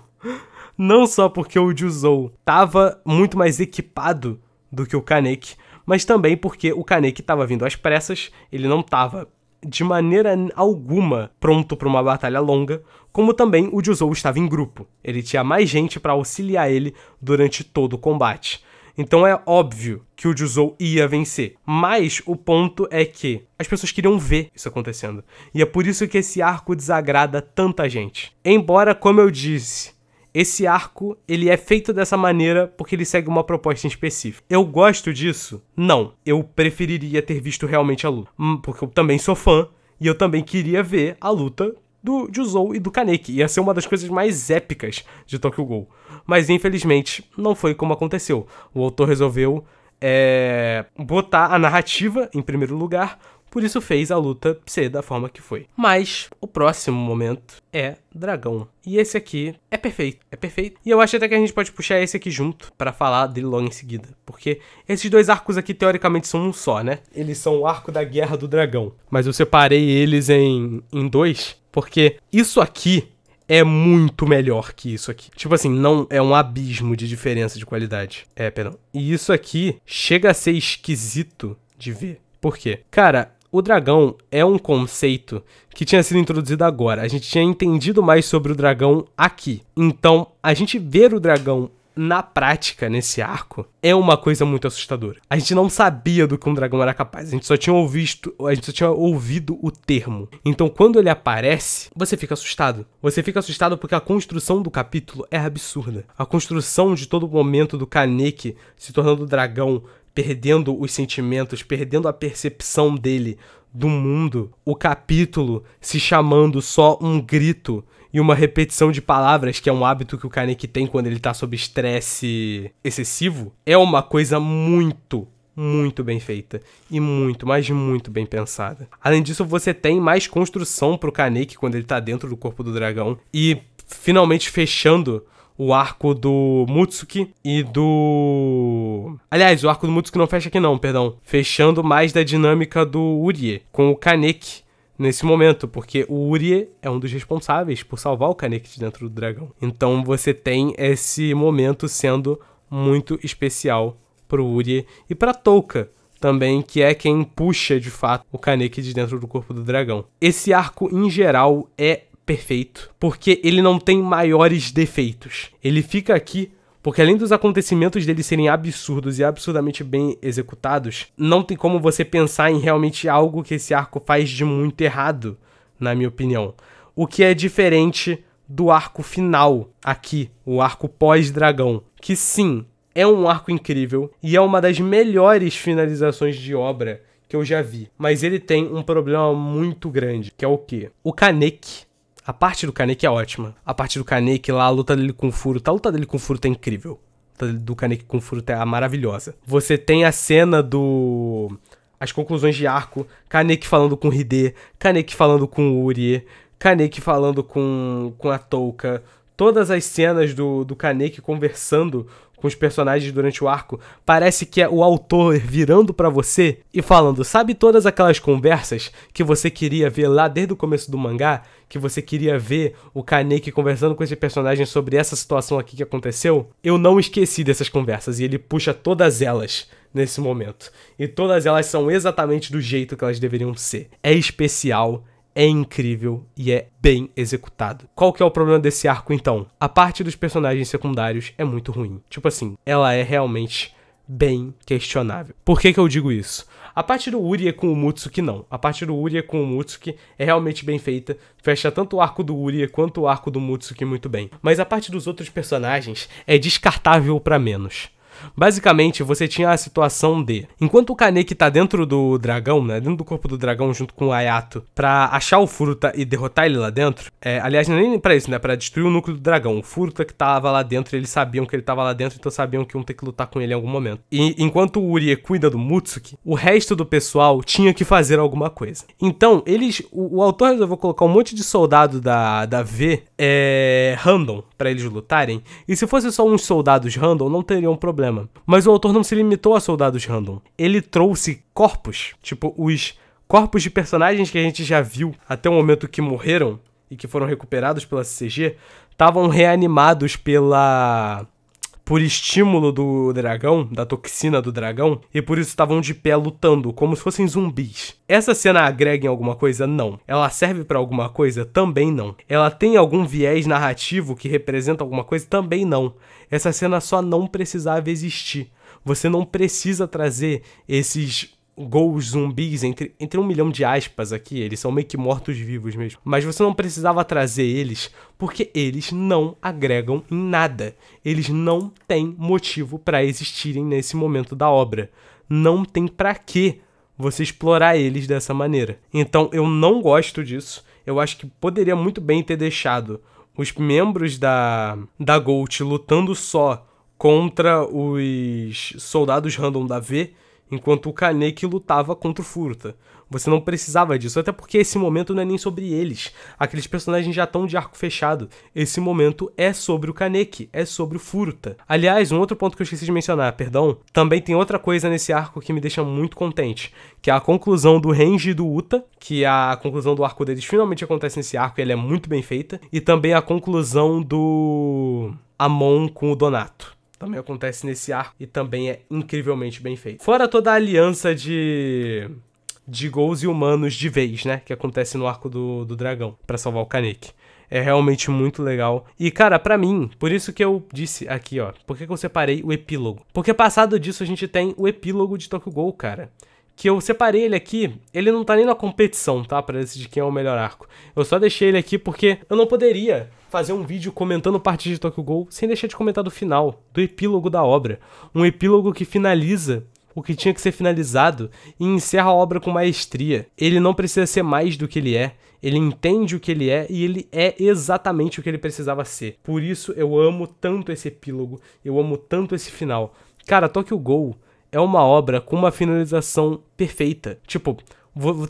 A: Não só porque o Juzou tava muito mais equipado do que o Kaneki, mas também porque o Kaneki tava vindo às pressas. Ele não tava de maneira alguma pronto para uma batalha longa, como também o Juzou estava em grupo. Ele tinha mais gente para auxiliar ele durante todo o combate. Então é óbvio que o Juzou ia vencer. Mas o ponto é que as pessoas queriam ver isso acontecendo. E é por isso que esse arco desagrada tanta gente. Embora, como eu disse, esse arco, ele é feito dessa maneira porque ele segue uma proposta em específico. Eu gosto disso? Não. Eu preferiria ter visto realmente a luta. Porque eu também sou fã e eu também queria ver a luta do Juzou e do Kaneki. Ia ser uma das coisas mais épicas de Tokyo Ghoul. Mas, infelizmente, não foi como aconteceu. O autor resolveu botar a narrativa em primeiro lugar, por isso fez a luta ser da forma que foi. Mas o próximo momento é dragão. E esse aqui é perfeito, é perfeito. E eu acho até que a gente pode puxar esse aqui junto pra falar dele logo em seguida. Porque esses dois arcos aqui, teoricamente, são um só, né? Eles são o arco da Guerra do Dragão. Mas eu separei eles em dois, porque isso aqui é muito melhor que isso aqui. Tipo assim, não é um abismo de diferença de qualidade. Perdão. E isso aqui chega a ser esquisito de ver. Por quê? Cara, o dragão é um conceito que tinha sido introduzido agora. A gente tinha entendido mais sobre o dragão aqui. Então, a gente ver o dragão na prática, nesse arco, é uma coisa muito assustadora. A gente não sabia do que um dragão era capaz. A gente só tinha ouvido o termo. Então, quando ele aparece, você fica assustado. Você fica assustado porque a construção do capítulo é absurda. A construção de todo momento do Kaneki se tornando dragão, perdendo os sentimentos, perdendo a percepção dele do mundo. O capítulo se chamando só um grito e uma repetição de palavras, que é um hábito que o Kaneki tem quando ele tá sob estresse excessivo, é uma coisa muito bem feita e muito, mas muito bem pensada. Além disso, você tem mais construção pro Kaneki quando ele tá dentro do corpo do dragão e finalmente fechando o arco do Mutsuki e do... Aliás, o arco do Mutsuki não fecha aqui não, perdão. Fechando mais da dinâmica do Urie com o Kaneki nesse momento, porque o Urie é um dos responsáveis por salvar o Kaneki de dentro do dragão. Então você tem esse momento sendo muito especial pro Urie e pra Touka também, que é quem puxa de fato o Kaneki de dentro do corpo do dragão. Esse arco em geral é perfeito, porque ele não tem maiores defeitos. Ele fica aqui porque, além dos acontecimentos dele serem absurdos e absurdamente bem executados, não tem como você pensar em realmente algo que esse arco faz de muito errado, na minha opinião. O que é diferente do arco final aqui, o arco pós-dragão, que sim, é um arco incrível e é uma das melhores finalizações de obra que eu já vi. Mas ele tem um problema muito grande, que é o quê? O Kaneki. A parte do Kaneki é ótima. A parte do Kaneki lá, a luta dele com o Furuta. A luta dele com o Furuta é incrível. A luta do Kaneki com o Furuta é maravilhosa. Você tem a cena do... as conclusões de arco. Kaneki falando com o Hide. Kaneki falando com o Urie. Kaneki falando com a Touka. Todas as cenas do Kaneki conversando com os personagens durante o arco, parece que é o autor virando pra você e falando, sabe todas aquelas conversas que você queria ver lá desde o começo do mangá? Que você queria ver o Kaneki conversando com esse personagem sobre essa situação aqui que aconteceu? Eu não esqueci dessas conversas e ele puxa todas elas nesse momento. E todas elas são exatamente do jeito que elas deveriam ser. É especial, é incrível e é bem executado. Qual que é o problema desse arco, então? A parte dos personagens secundários é muito ruim. Tipo assim, ela é realmente bem questionável. Por que eu digo isso? A parte do Urie com o Mutsuki, não. A parte do Urie com o Mutsuki é realmente bem feita. Fecha tanto o arco do Urie quanto o arco do Mutsuki muito bem. Mas a parte dos outros personagens é descartável pra menos. Basicamente, você tinha a situação de... enquanto o Kaneki tá dentro do dragão, né? Dentro do corpo do dragão, junto com o Ayato, pra achar o Furuta e derrotar ele lá dentro... aliás, não é nem pra isso, né? Pra destruir o núcleo do dragão. O Furuta que tava lá dentro, eles sabiam que ele tava lá dentro, então sabiam que iam ter que lutar com ele em algum momento. E enquanto o Urie cuida do Mutsuki, o resto do pessoal tinha que fazer alguma coisa. Então, o autor resolveu colocar um monte de soldado da V random pra eles lutarem. E se fosse só uns soldados random, não teria um problema. Mas o autor não se limitou a soldados random. Ele trouxe corpos, tipo os corpos de personagens que a gente já viu até o momento que morreram e que foram recuperados pela CCG, estavam reanimados por estímulo do dragão, da toxina do dragão, e por isso estavam de pé lutando, como se fossem zumbis. Essa cena agrega em alguma coisa? Não. Ela serve pra alguma coisa? Também não. Ela tem algum viés narrativo que representa alguma coisa? Também não. Essa cena só não precisava existir, Você não precisa trazer esses Ghoul zumbis, entre 1 milhão de aspas aqui, eles são meio que mortos-vivos mesmo. Mas você não precisava trazer eles, porque eles não agregam em nada. Eles não têm motivo para existirem nesse momento da obra. Não tem para que você explorar eles dessa maneira. Então eu não gosto disso. Eu acho que poderia muito bem ter deixado os membros da Gold lutando só contra os soldados random da V, enquanto o Kaneki lutava contra o Furuta. Você não precisava disso, até porque esse momento não é nem sobre eles. Aqueles personagens já estão de arco fechado. Esse momento é sobre o Kaneki, é sobre o Furuta. Aliás, um outro ponto que eu esqueci de mencionar, perdão, também tem outra coisa nesse arco que me deixa muito contente, que é a conclusão do Renji e do Uta, que a conclusão do arco deles finalmente acontece nesse arco, e ela é muito bem feita, e também a conclusão do Amon com o Donato. Também acontece nesse arco e também é incrivelmente bem feito. Fora toda a aliança de Ghouls e humanos de vez, né? Que acontece no arco do dragão, pra salvar o Kaneki. É realmente muito legal. E, cara, pra mim, por isso que eu disse aqui, ó, por que eu separei o epílogo? Porque passado disso a gente tem o epílogo de Tokyo Ghoul, cara. Que eu separei ele aqui, ele não tá nem na competição, tá? Pra decidir quem é o melhor arco. Eu só deixei ele aqui porque eu não poderia fazer um vídeo comentando parte de Tokyo Ghoul sem deixar de comentar do final, do epílogo da obra. Um epílogo que finaliza o que tinha que ser finalizado e encerra a obra com maestria. Ele não precisa ser mais do que ele é, ele entende o que ele é e ele é exatamente o que ele precisava ser. Por isso eu amo tanto esse epílogo, eu amo tanto esse final. Cara, Tokyo Ghoul é uma obra com uma finalização perfeita. Tipo,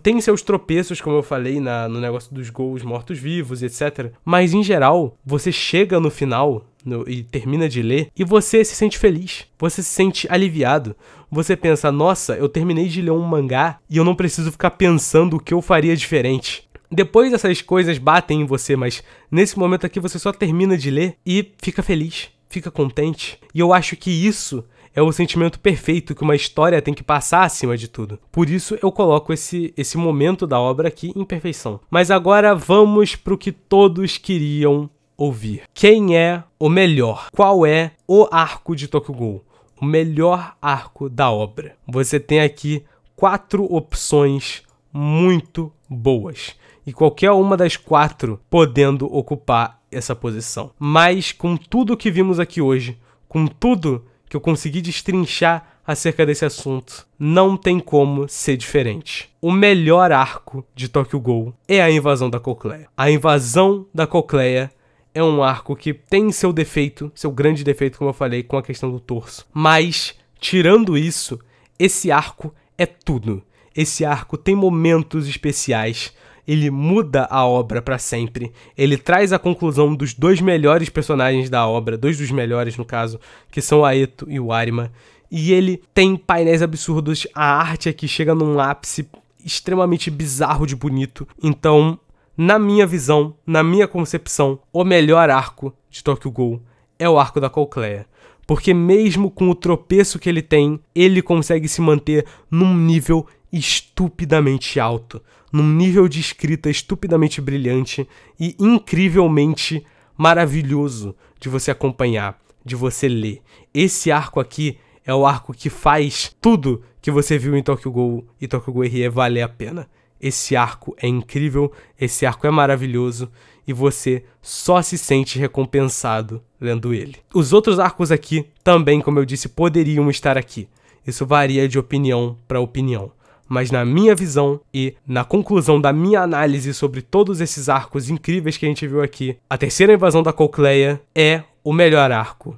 A: tem seus tropeços, como eu falei, no negócio dos Ghouls mortos-vivos, etc. Mas, em geral, você chega no final e termina de ler e você se sente feliz. Você se sente aliviado. Você pensa, nossa, eu terminei de ler um mangá e eu não preciso ficar pensando o que eu faria diferente. Depois essas coisas batem em você, mas nesse momento aqui você só termina de ler e fica feliz, fica contente. E eu acho que isso é o sentimento perfeito que uma história tem que passar acima de tudo. Por isso eu coloco esse momento da obra aqui em perfeição. Mas agora vamos pro que todos queriam ouvir. Quem é o melhor? Qual é o arco de Tokyo Ghoul? O melhor arco da obra. Você tem aqui 4 opções muito boas. E qualquer uma das 4 podendo ocupar essa posição. Mas com tudo que vimos aqui hoje, com tudo que eu consegui destrinchar acerca desse assunto, não tem como ser diferente. O melhor arco de Tokyo Ghoul é a invasão da Cocleia. A invasão da Cocleia é um arco que tem seu defeito, seu grande defeito, como eu falei, com a questão do torso. Mas, tirando isso, esse arco é tudo. Esse arco tem momentos especiais. Ele muda a obra pra sempre. Ele traz a conclusão dos 2 melhores personagens da obra, 2 dos melhores no caso, que são o Aeto e o Arima. E ele tem painéis absurdos, a arte aqui chega num ápice extremamente bizarro de bonito. Então, na minha visão, na minha concepção, o melhor arco de Tokyo Ghoul é o arco da Cocleia. Porque mesmo com o tropeço que ele tem, ele consegue se manter num nível estupidamente alto, num nível de escrita estupidamente brilhante e incrivelmente maravilhoso de você acompanhar, de você ler. Esse arco aqui é o arco que faz tudo que você viu em Tokyo Ghoul e Tokyo Ghoul RE valer a pena. Esse arco é incrível, esse arco é maravilhoso e você só se sente recompensado lendo ele. Os outros arcos aqui também, como eu disse, poderiam estar aqui. Isso varia de opinião para opinião. Mas na minha visão e na conclusão da minha análise sobre todos esses arcos incríveis que a gente viu aqui, a terceira invasão da Cocleia é o melhor arco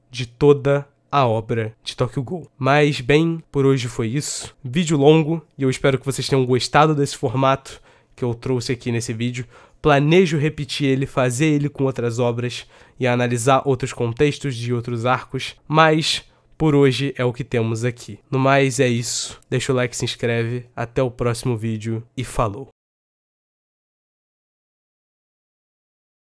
A: de toda a obra de Tokyo Ghoul. Mas bem, por hoje foi isso. Vídeo longo e eu espero que vocês tenham gostado desse formato que eu trouxe aqui nesse vídeo. Planejo repetir ele, fazer ele com outras obras e analisar outros contextos de outros arcos, mas por hoje é o que temos aqui. No mais é isso, deixa o like, se inscreve, até o próximo vídeo e falou!